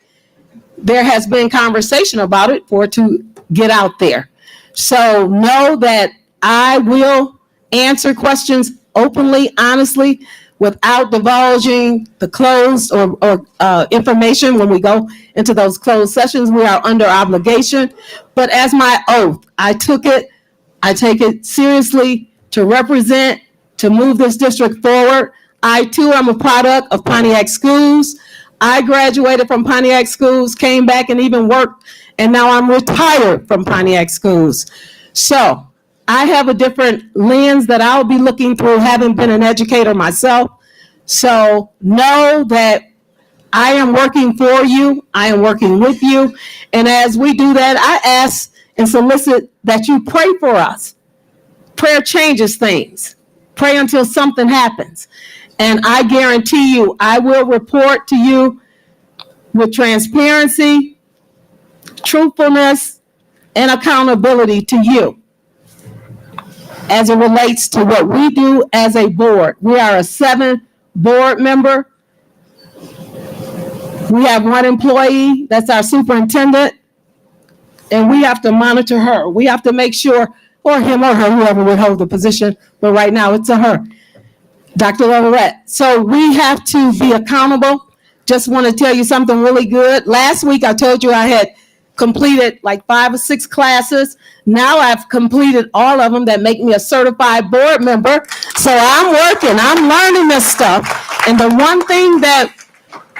There has been conversation about it for it to get out there. So know that I will answer questions openly, honestly, without divulging the closed or information. When we go into those closed sessions, we are under obligation. But as my oath, I take it seriously to represent, to move this district forward. I too am a product of Pontiac schools. I graduated from Pontiac schools, came back and even worked, and now I'm retired from Pontiac schools. So I have a different lens that I'll be looking through, having been an educator myself. So know that I am working for you. I am working with you. And as we do that, I ask and solicit that you pray for us. Prayer changes things. Pray until something happens. And I guarantee you, I will report to you with transparency, truthfulness, and accountability to you as it relates to what we do as a board. We are a 7 board member. We have 1 employee, that's our superintendent, and we have to monitor her. We have to make sure, or him or her, whoever would hold the position, but right now it's a her, Dr. Leverett. So we have to be accountable. Just want to tell you something really good. Last week I told you I had completed like 5 or 6 classes. Now I've completed all of them that make me a certified board member. So I'm working, I'm learning this stuff. And the one thing that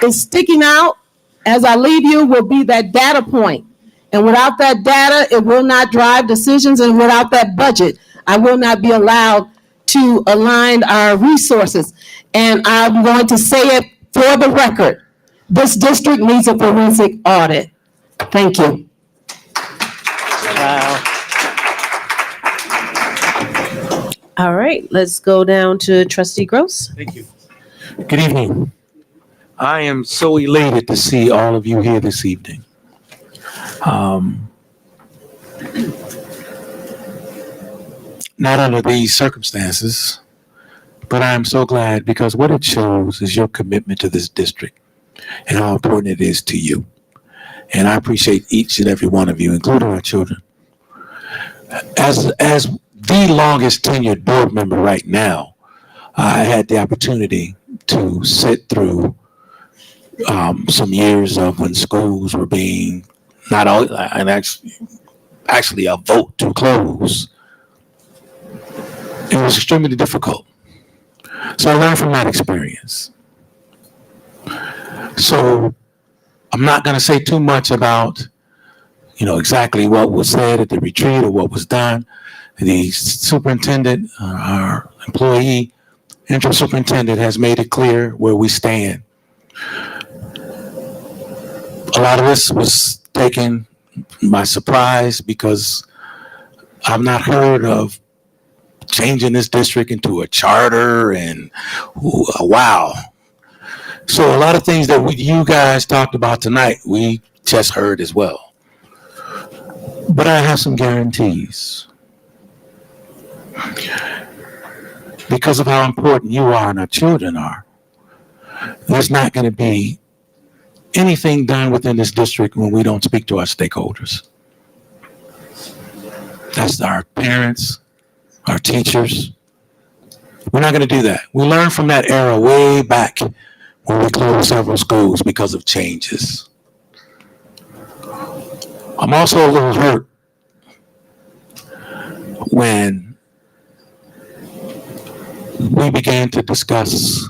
is sticking out as I leave you will be that data point. And without that data, it will not drive decisions. And without that budget, I will not be allowed to align our resources. And I'm going to say it for the record. This district needs a forensic audit. Thank you. Wow. All right, let's go down to Trustee Gross. Thank you. Good evening. I am so elated to see all of you here this evening. Not under these circumstances, but I am so glad because what it shows is your commitment to this district and how important it is to you. And I appreciate each and every one of you, including our children. As the longest tenured board member right now, I had the opportunity to sit through some years of when schools were being not all, and actually a vote to close. It was extremely difficult. So I learned from that experience. So I'm not going to say too much about, exactly what was said at the retreat or what was done. The superintendent, our employee, interim superintendent has made it clear where we stand. A lot of this was taken by surprise because I've not heard of changing this district into a charter and wow. So a lot of things that you guys talked about tonight, we just heard as well. But I have some guarantees. Because of how important you are and our children are, there's not going to be anything done within this district when we don't speak to our stakeholders. That's our parents, our teachers. We're not going to do that. We learned from that era way back when we closed several schools because of changes. I'm also a little hurt when we began to discuss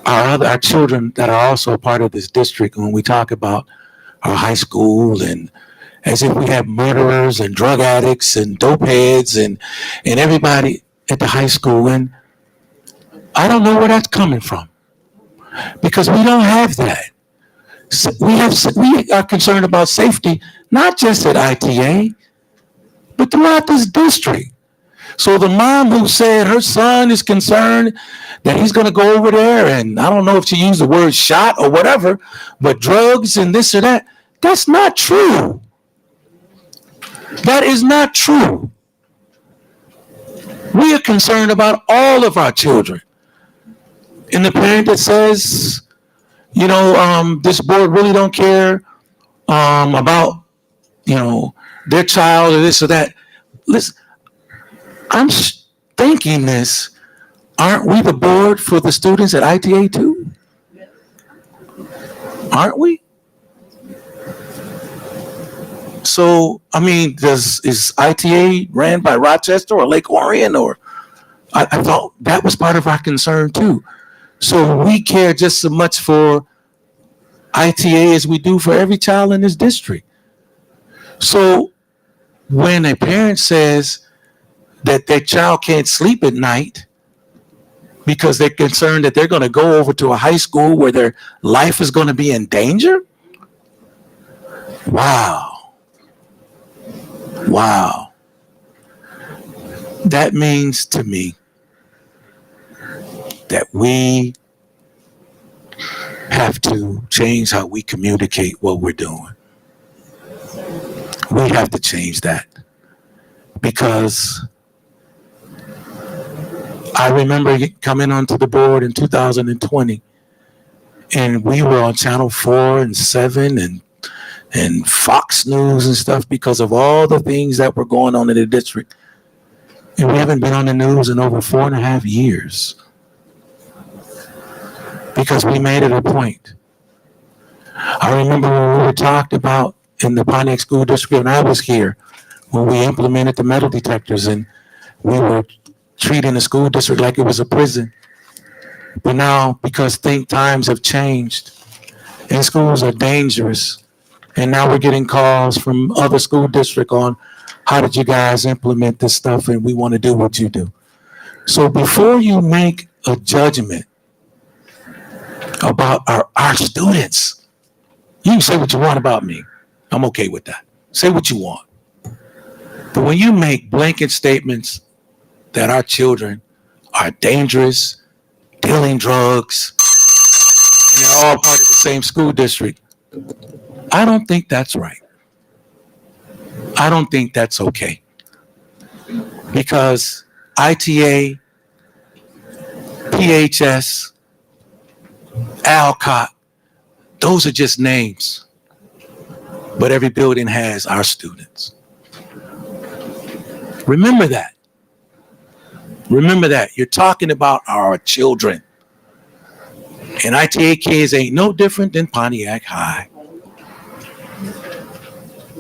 our children that are also part of this district when we talk about our high school, and as if we have murderers and drug addicts and dope heads and everybody at the high school. And I don't know where that's coming from, because we don't have that. So we are concerned about safety, not just at ITA, but throughout this district. So the mom who said her son is concerned that he's going to go over there, and I don't know if she used the word shot or whatever, but drugs and this or that, that's not true. That is not true. We are concerned about all of our children. And the parent that says, you know, this board really don't care about, you know, their child or this or that. Listen, I'm thinking this, aren't we the board for the students at ITA too? Aren't we? So, I mean, is ITA ran by Rochester or Lake Orion, or I thought that was part of our concern too. So we care just as much for ITA as we do for every child in this district. So when a parent says that their child can't sleep at night because they're concerned that they're going to go over to a high school where their life is going to be in danger, wow. Wow. That means to me that we have to change how we communicate what we're doing. We have to change that, because I remember coming onto the board in 2020, and we were on Channel 4 and 7 and Fox News and stuff because of all the things that were going on in the district. And we haven't been on the news in over 4.5 years because we made it a point. I remember when we were talked about in the Pontiac School District, and I was here when we implemented the metal detectors, and we were treating the school district like it was a prison. But now, because times have changed and schools are dangerous, and now we're getting calls from other school districts on how did you guys implement this stuff, and we want to do what you do. So before you make a judgment about our students, you can say what you want about me. I'm okay with that. Say what you want. But when you make blanket statements that our children are dangerous, dealing drugs, and they're all part of the same school district, I don't think that's right. I don't think that's okay. Because ITA, PHS, Alcott, those are just names. But every building has our students. Remember that. Remember that. You're talking about our children. And ITA kids ain't no different than Pontiac High.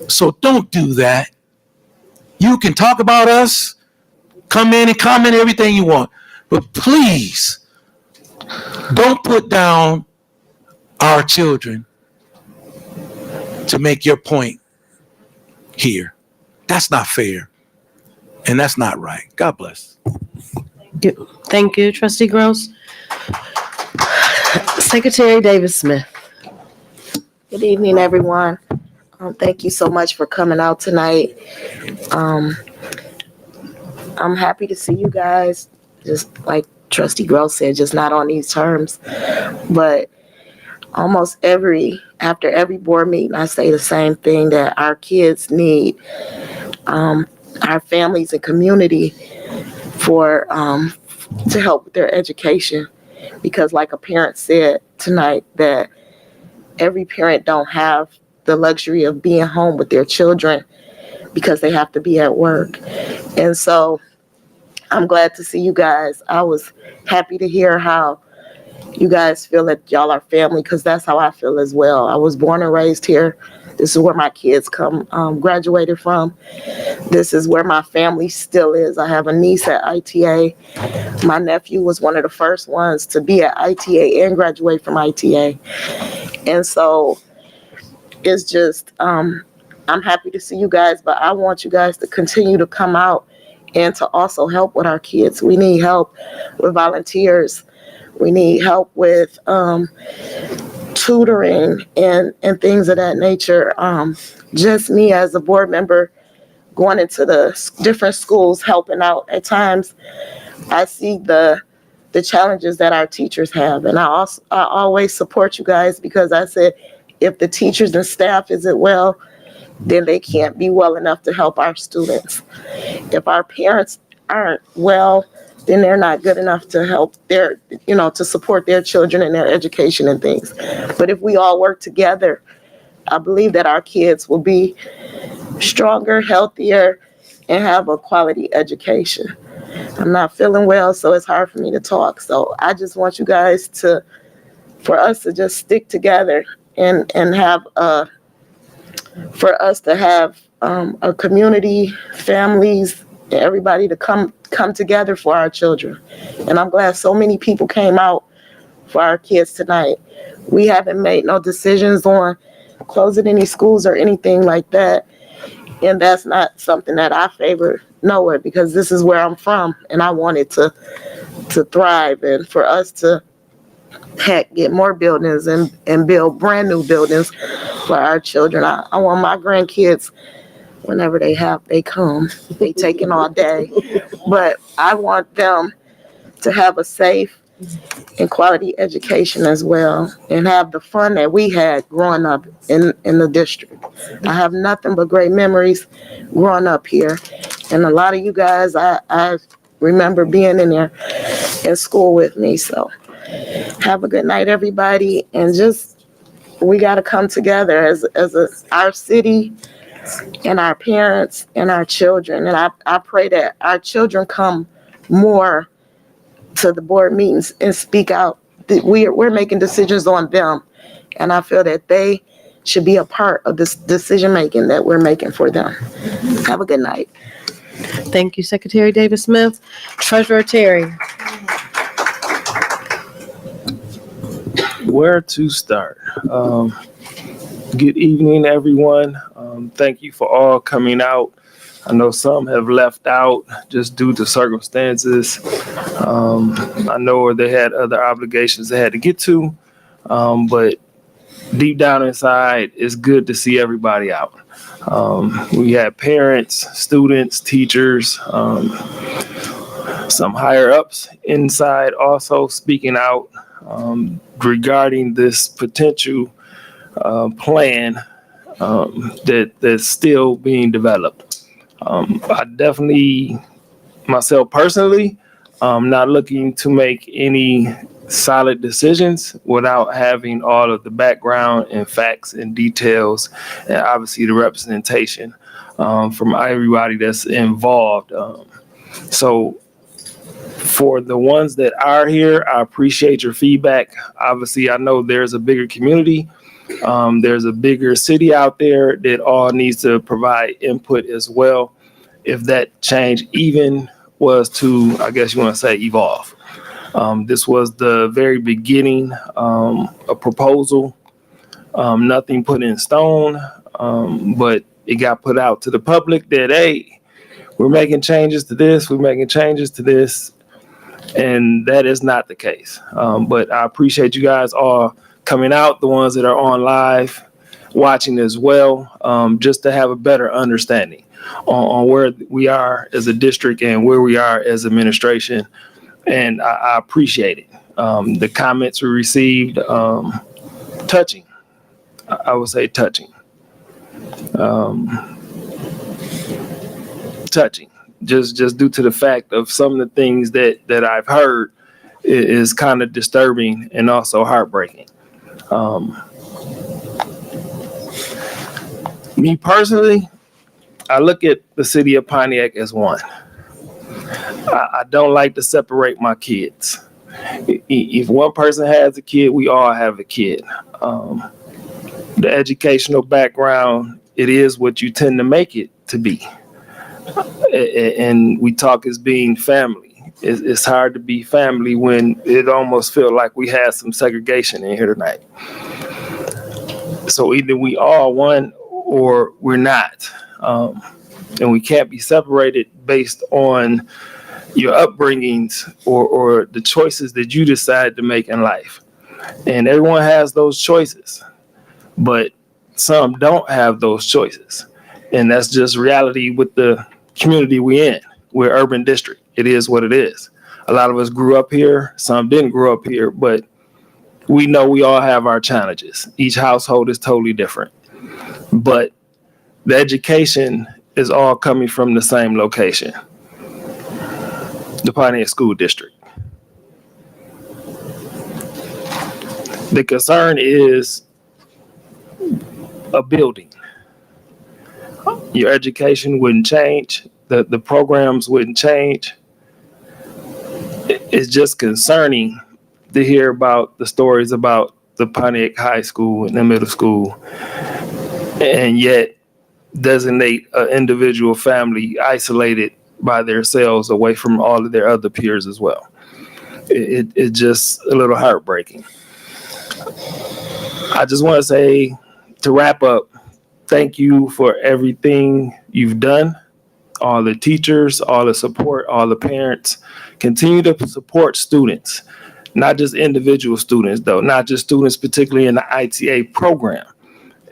So don't do that. You can talk about us, come in and comment everything you want, but please don't put down our children to make your point here. That's not fair, and that's not right. God bless. Thank you, Trustee Gross. Secretary Davis Smith. Good evening, everyone. Thank you so much for coming out tonight. I'm happy to see you guys, just like Trustee Gross said, just not on these terms. But almost after every board meeting, I say the same thing, that our kids need our families and community to help with their education. Because like a parent said tonight, that every parent don't have the luxury of being home with their children because they have to be at work. And so I'm glad to see you guys. I was happy to hear how you guys feel that y'all are family, because that's how I feel as well. I was born and raised here. This is where my kids graduated from. This is where my family still is. I have a niece at ITA. My nephew was one of the first ones to be at ITA and graduate from ITA. And so it's just, I'm happy to see you guys, but I want you guys to continue to come out and to also help with our kids. We need help with volunteers. We need help with tutoring and things of that nature. Just me as a board member going into the different schools, helping out. At times, I see the challenges that our teachers have. And I always support you guys, because I said, if the teachers and staff isn't well, then they can't be well enough to help our students. If our parents aren't well, then they're not good enough to help to support their children and their education and things. But if we all work together, I believe that our kids will be stronger, healthier, and have a quality education. I'm not feeling well, so it's hard for me to talk. So I just want you guys for us to just stick together and have for us to have a community, families, everybody to come together for our children. And I'm glad so many people came out for our kids tonight. We haven't made no decisions on closing any schools or anything like that. And that's not something that I favor nowhere, because this is where I'm from and I want it to thrive, and for us to get more buildings and build brand new buildings for our children. I want my grandkids, whenever they come, they taking all day, but I want them to have a safe and quality education as well, and have the fun that we had growing up in the district. I have nothing but great memories growing up here, and a lot of you guys, I remember being in school with me. So have a good night, everybody, and just, we got to come together as our city and our parents and our children. And I pray that our children come more to the board meetings and speak out. We're making decisions on them, and I feel that they should be a part of this decision making that we're making for them. Have a good night. Thank you, Secretary Davis Smith. Treasurer Terry. Where to start? Good evening, everyone. Thank you for all coming out. I know some have left out just due to circumstances. I know they had other obligations they had to get to, but deep down inside, it's good to see everybody out. We had parents, students, teachers, some higher ups inside also speaking out regarding this potential plan that's still being developed. I definitely, myself personally, not looking to make any solid decisions without having all of the background and facts and details, and obviously the representation from everybody that's involved. So for the ones that are here, I appreciate your feedback. Obviously, I know there's a bigger community. There's a bigger city out there that all needs to provide input as well. If that change even was to, I guess you want to say, evolve. This was the very beginning, a proposal, nothing put in stone, but it got put out to the public that, hey, we're making changes to this, we're making changes to this, and that is not the case. But I appreciate you guys all coming out, the ones that are on live, watching as well, just to have a better understanding on where we are as a district and where we are as administration. And I appreciate it. The comments we received, touching. I would say touching. Touching. Just due to the fact of some of the things that I've heard is kind of disturbing and also heartbreaking. Me personally, I look at the city of Pontiac as one. I don't like to separate my kids. If one person has a kid, we all have a kid. The educational background, it is what you tend to make it to be. And we talk as being family. It's hard to be family when it almost feels like we have some segregation in here tonight. So either we are one or we're not. And we can't be separated based on your upbringings or the choices that you decide to make in life. And everyone has those choices, but some don't have those choices. And that's just reality with the community we're in. We're urban district. It is what it is. A lot of us grew up here. Some didn't grow up here, but we know we all have our challenges. Each household is totally different. But the education is all coming from the same location, the Pontiac School District. The concern is a building. Your education wouldn't change. The programs wouldn't change. It's just concerning to hear about the stories about the Pontiac High School and the middle school, and yet designate an individual family isolated by themselves away from all of their other peers as well. It's just a little heartbreaking. I just want to say, to wrap up, thank you for everything you've done. All the teachers, all the support, all the parents. Continue to support students, not just individual students though, not just students particularly in the ITA program.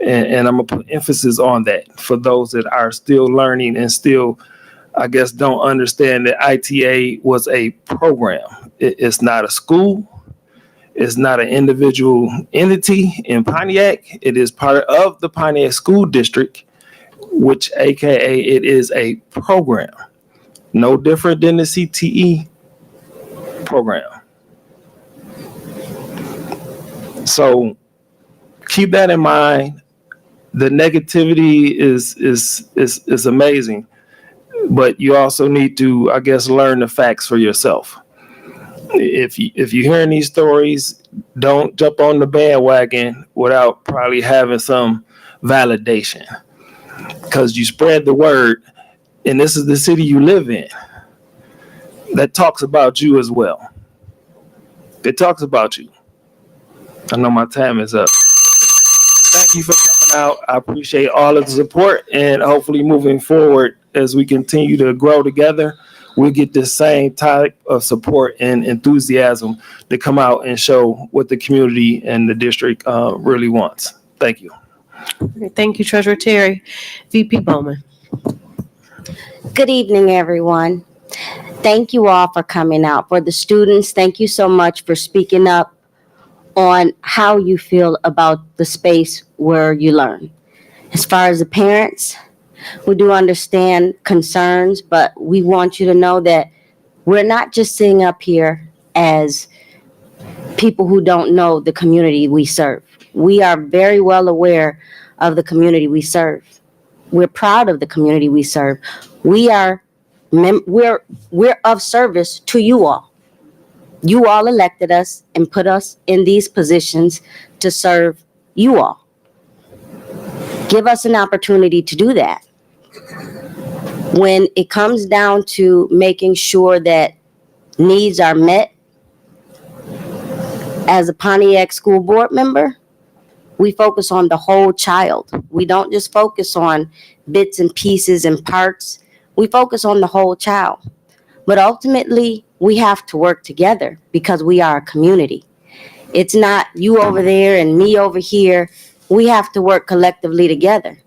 And I'm gonna put emphasis on that for those that are still learning and still, I guess, don't understand that ITA was a program. It's not a school. It's not an individual entity in Pontiac. It is part of the Pontiac School District, which AKA it is a program. No different than the CTE program. So keep that in mind. The negativity is amazing, but you also need to, I guess, learn the facts for yourself. If you're hearing these stories, don't jump on the bandwagon without probably having some validation, because you spread the word, and this is the city you live in that talks about you as well. It talks about you. I know my time is up. Thank you for coming out. I appreciate all of the support, and hopefully moving forward as we continue to grow together, we get the same type of support and enthusiasm to come out and show what the community and the district really wants. Thank you. Thank you, Treasurer Terry. VP Bowman. Good evening, everyone. Thank you all for coming out. For the students, thank you so much for speaking up on how you feel about the space where you learn. As far as the parents, we do understand concerns, but we want you to know that we're not just sitting up here as people who don't know the community we serve. We are very well aware of the community we serve. We're proud of the community we serve. We're of service to you all. You all elected us and put us in these positions to serve you all. Give us an opportunity to do that. When it comes down to making sure that needs are met, as a Pontiac School Board member, we focus on the whole child. We don't just focus on bits and pieces and parts. We focus on the whole child. But ultimately, we have to work together because we are a community. It's not you over there and me over here. We have to work collectively together.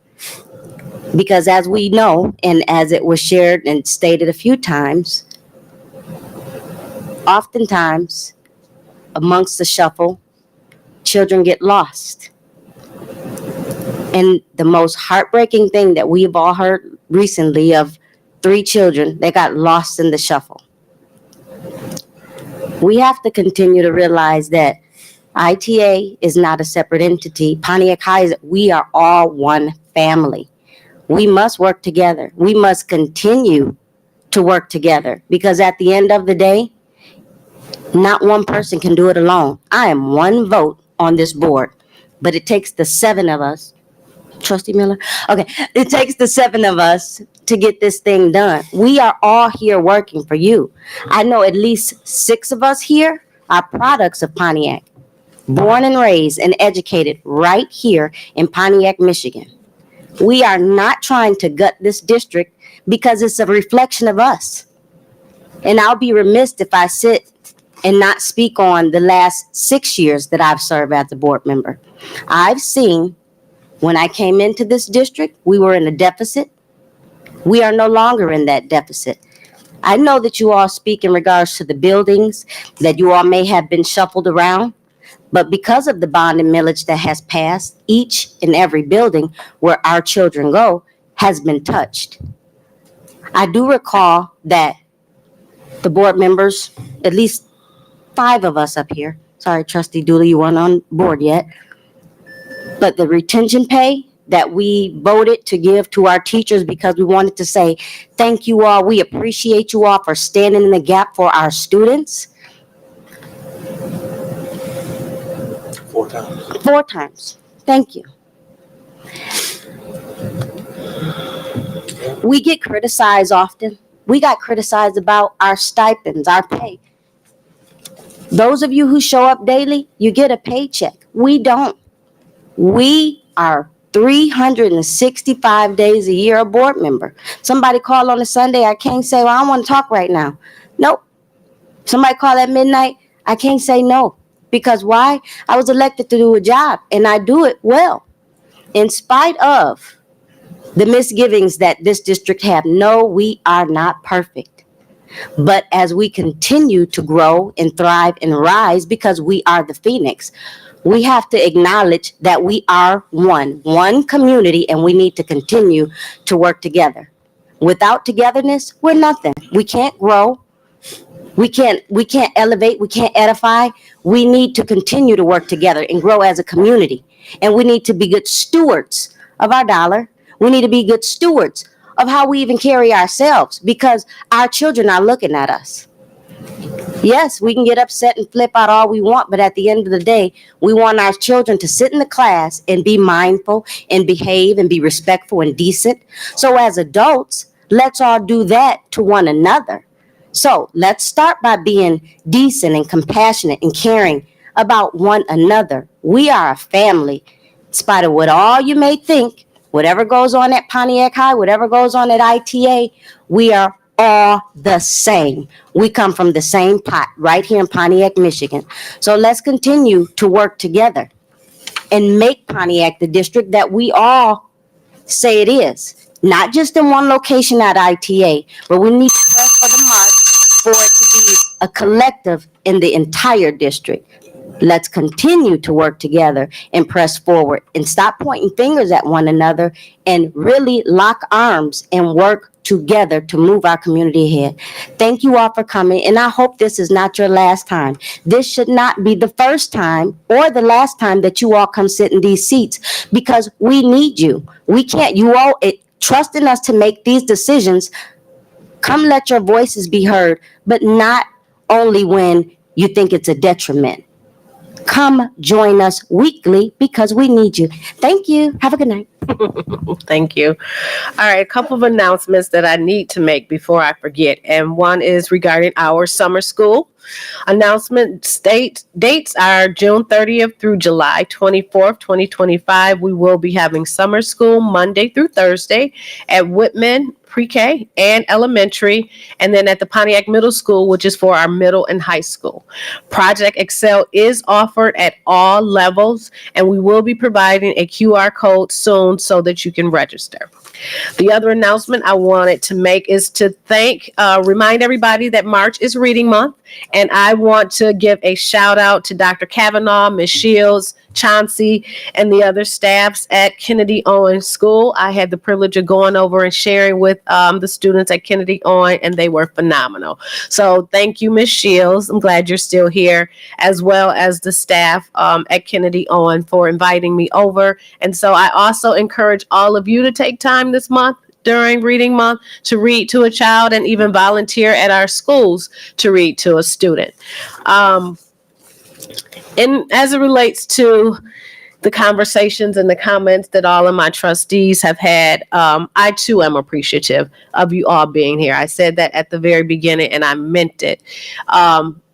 Because as we know, and as it was shared and stated a few times, oftentimes, amongst the shuffle, children get lost. And the most heartbreaking thing that we've all heard recently of 3 children that got lost in the shuffle. We have to continue to realize that ITA is not a separate entity. Pontiac High we are all one family. We must work together. We must continue to work together because at the end of the day, not one person can do it alone. I am one vote on this board, but it takes the 7 of us. Trustee Miller? Okay, it takes the 7 of us to get this thing done. We are all here working for you. I know at least 6 of us here are products of Pontiac, born and raised and educated right here in Pontiac, Michigan. We are not trying to gut this district because it's a reflection of us. And I'll be remiss if I sit and not speak on the last 6 years that I've served as a board member. I've seen when I came into this district, we were in a deficit. We are no longer in that deficit. I know that you all speak in regards to the buildings, that you all may have been shuffled around, but because of the bond and millage that has passed, each and every building where our children go has been touched. I do recall that the board members, at least 5 of us up here, sorry, Trustee Dooley, you weren't on board yet, but the retention pay that we voted to give to our teachers because we wanted to say, thank you all, we appreciate you all for standing in the gap for our students. 4 times. 4 times. Thank you. We get criticized often. We got criticized about our stipends, our pay. Those of you who show up daily, you get a paycheck. We don't. We are 365 days a year a board member. Somebody call on a Sunday, I can't say, well, I don't want to talk right now. Nope. Somebody call at midnight, I can't say no. Because why? I was elected to do a job and I do it well. In spite of the misgivings that this district have, no, we are not perfect. But as we continue to grow and thrive and rise because we are the Phoenix, we have to acknowledge that we are one community, and we need to continue to work together. Without togetherness, we're nothing. We can't grow. We can't elevate. We can't edify. We need to continue to work together and grow as a community. And we need to be good stewards of our dollar. We need to be good stewards of how we even carry ourselves because our children are looking at us. Yes, we can get upset and flip out all we want, but at the end of the day, we want our children to sit in the class and be mindful and behave and be respectful and decent. So as adults, let's all do that to one another. So let's start by being decent and compassionate and caring about one another. We are a family. In spite of what all you may think, whatever goes on at Pontiac High, whatever goes on at ITA, we are all the same. We come from the same pot right here in Pontiac, Michigan. So let's continue to work together and make Pontiac the district that we all say it is. Not just in one location at ITA, but we need to press for the mark for it to be a collective in the entire district. Let's continue to work together and press forward and stop pointing fingers at one another and really lock arms and work together to move our community ahead. Thank you all for coming, and I hope this is not your last time. This should not be the first time or the last time that you all come sit in these seats because we need you. We can't, you all trust in us to make these decisions. Come let your voices be heard, but not only when you think it's a detriment. Come join us weekly because we need you. Thank you. Have a good night. Thank you. All right, a couple of announcements that I need to make before I forget. And one is regarding our summer school. Announcement dates are June 30th through July 24th, 2025. We will be having summer school Monday through Thursday at Whitman Pre-K and Elementary, and then at the Pontiac Middle School, which is for our middle and high school. Project Excel is offered at all levels, and we will be providing a QR code soon so that you can register. The other announcement I wanted to make is to remind everybody that March is Reading Month, and I want to give a shout out to Dr. Kavanaugh, Ms. Shields, Chauncey and the other staffs at Kennedy Owen School. I had the privilege of going over and sharing with the students at Kennedy Owen, and they were phenomenal. So thank you, Ms. Shields. I'm glad you're still here, as well as the staff at Kennedy Owen for inviting me over. And so I also encourage all of you to take time this month during reading month to read to a child and even volunteer at our schools to read to a student. And as it relates to the conversations and the comments that all of my trustees have had, I too am appreciative of you all being here. I said that at the very beginning and I meant it.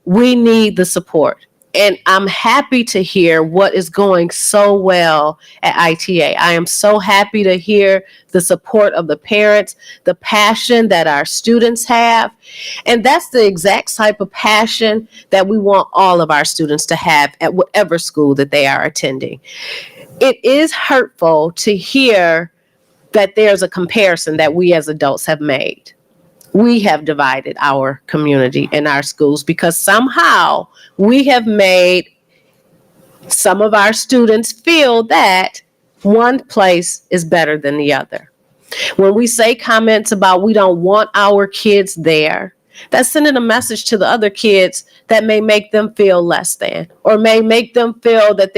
We need the support. And I'm happy to hear what is going so well at ITA. I am so happy to hear the support of the parents, the passion that our students have. And that's the exact type of passion that we want all of our students to have at whatever school that they are attending. It is hurtful to hear that there's a comparison that we as adults have made. We have divided our community and our schools because somehow we have made some of our students feel that one place is better than the other. When we say comments about we don't want our kids there, that's sending a message to the other kids that may make them feel less than, or may make them feel that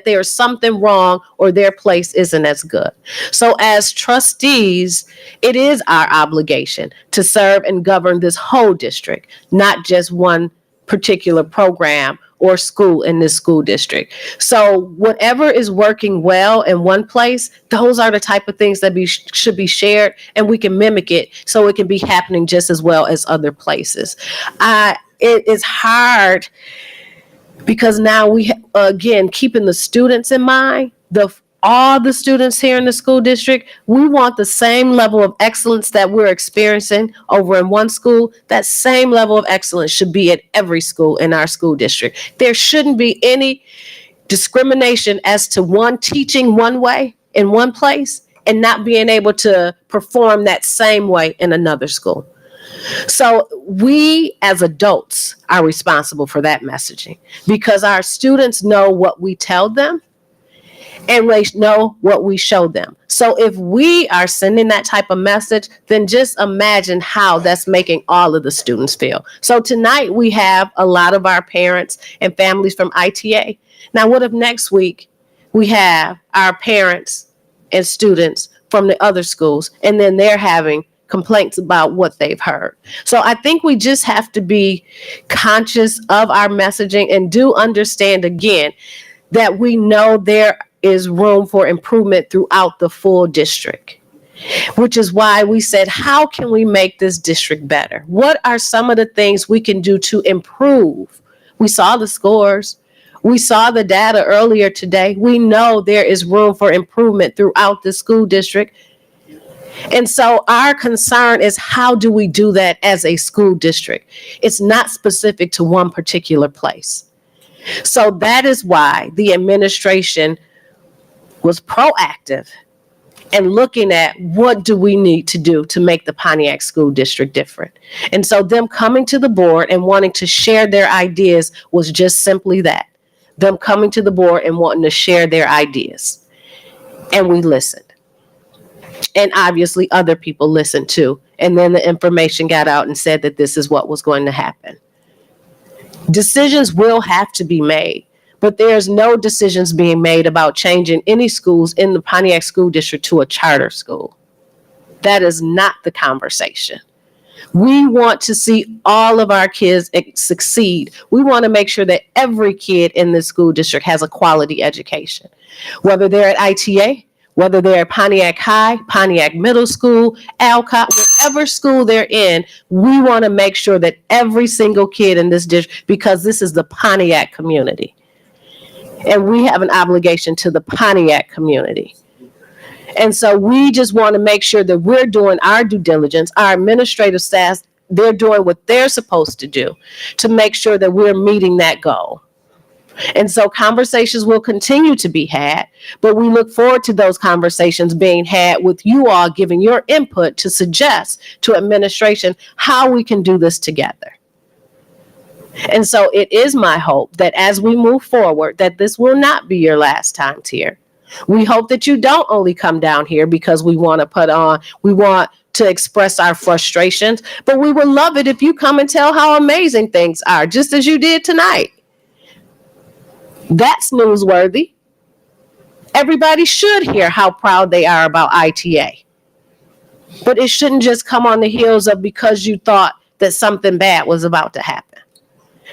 there's something wrong or their place isn't as good. So as trustees, it is our obligation to serve and govern this whole district, not just one particular program or school in this school district. So whatever is working well in one place, those are the type of things that should be shared, and we can mimic it so it can be happening just as well as other places. It is hard because now we, again, keeping the students in mind, all the students here in the school district, we want the same level of excellence that we're experiencing over in one school. That same level of excellence should be at every school in our school district. There shouldn't be any discrimination as to one teaching one way in one place and not being able to perform that same way in another school. So we as adults are responsible for that messaging because our students know what we tell them and they know what we show them. So if we are sending that type of message, then just imagine how that's making all of the students feel. So tonight we have a lot of our parents and families from ITA. Now, what if next week we have our parents and students from the other schools, and then they're having complaints about what they've heard? So I think we just have to be conscious of our messaging and do understand again that we know there is room for improvement throughout the full district, which is why we said, how can we make this district better? What are some of the things we can do to improve? We saw the scores. We saw the data earlier today. We know there is room for improvement throughout the school district. And so our concern is, how do we do that as a school district? It's not specific to one particular place. So that is why the administration was proactive and looking at what do we need to do to make the Pontiac School District different. And so them coming to the board and wanting to share their ideas was just simply that. Them coming to the board and wanting to share their ideas. And we listened. And obviously other people listened too. And then the information got out and said that this is what was going to happen. Decisions will have to be made, but there's no decisions being made about changing any schools in the Pontiac School District to a charter school. That is not the conversation. We want to see all of our kids succeed. We want to make sure that every kid in this school district has a quality education, whether they're at ITA, whether they're at Pontiac High, Pontiac Middle School, Alcott, whatever school they're in, we want to make sure that every single kid in this district, because this is the Pontiac community. And we have an obligation to the Pontiac community. And so we just want to make sure that we're doing our due diligence, our administrative staff, they're doing what they're supposed to do to make sure that we're meeting that goal. And so conversations will continue to be had, but we look forward to those conversations being had with you all giving your input to suggest to administration how we can do this together. And so it is my hope that as we move forward, that this will not be your last time here. We hope that you don't only come down here because we want to express our frustrations, but we would love it if you come and tell how amazing things are, just as you did tonight. That's newsworthy. Everybody should hear how proud they are about ITA. But it shouldn't just come on the heels of because you thought that something bad was about to happen.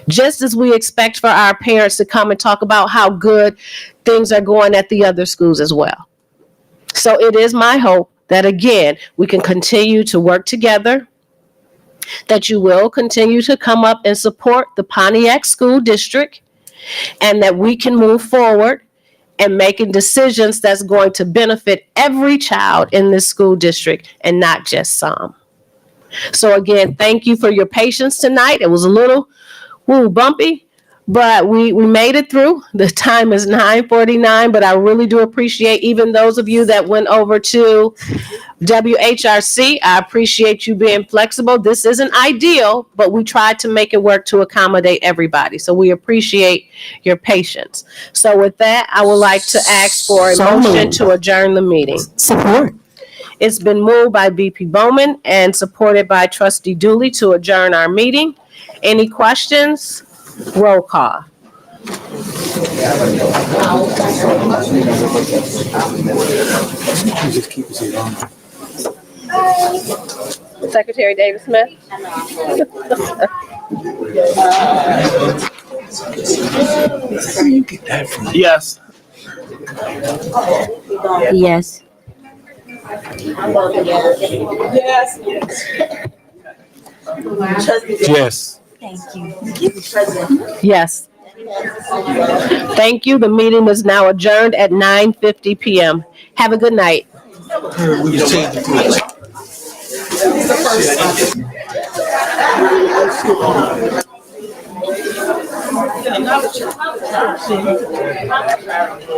Just as we expect for our parents to come and talk about how good things are going at the other schools as well. So it is my hope that, again, we can continue to work together, that you will continue to come up and support the Pontiac School District, and that we can move forward and making decisions that's going to benefit every child in this school district and not just some. So again, thank you for your patience tonight. It was a little bumpy, but we made it through. The time is 9:49, but I really do appreciate even those of you that went over to WHRC. I appreciate you being flexible. This isn't ideal, but we tried to make it work to accommodate everybody. So we appreciate your patience. So with that, I would like to ask for a motion to adjourn the meeting. Support. It's been moved by VP Bowman and supported by Trustee Dooley to adjourn our meeting. Any questions? Roll call. Secretary David Smith. Yes. Yes. Yes. Thank you. Yes. Thank you. The meeting is now adjourned at 9:50 p.m. Have a good night.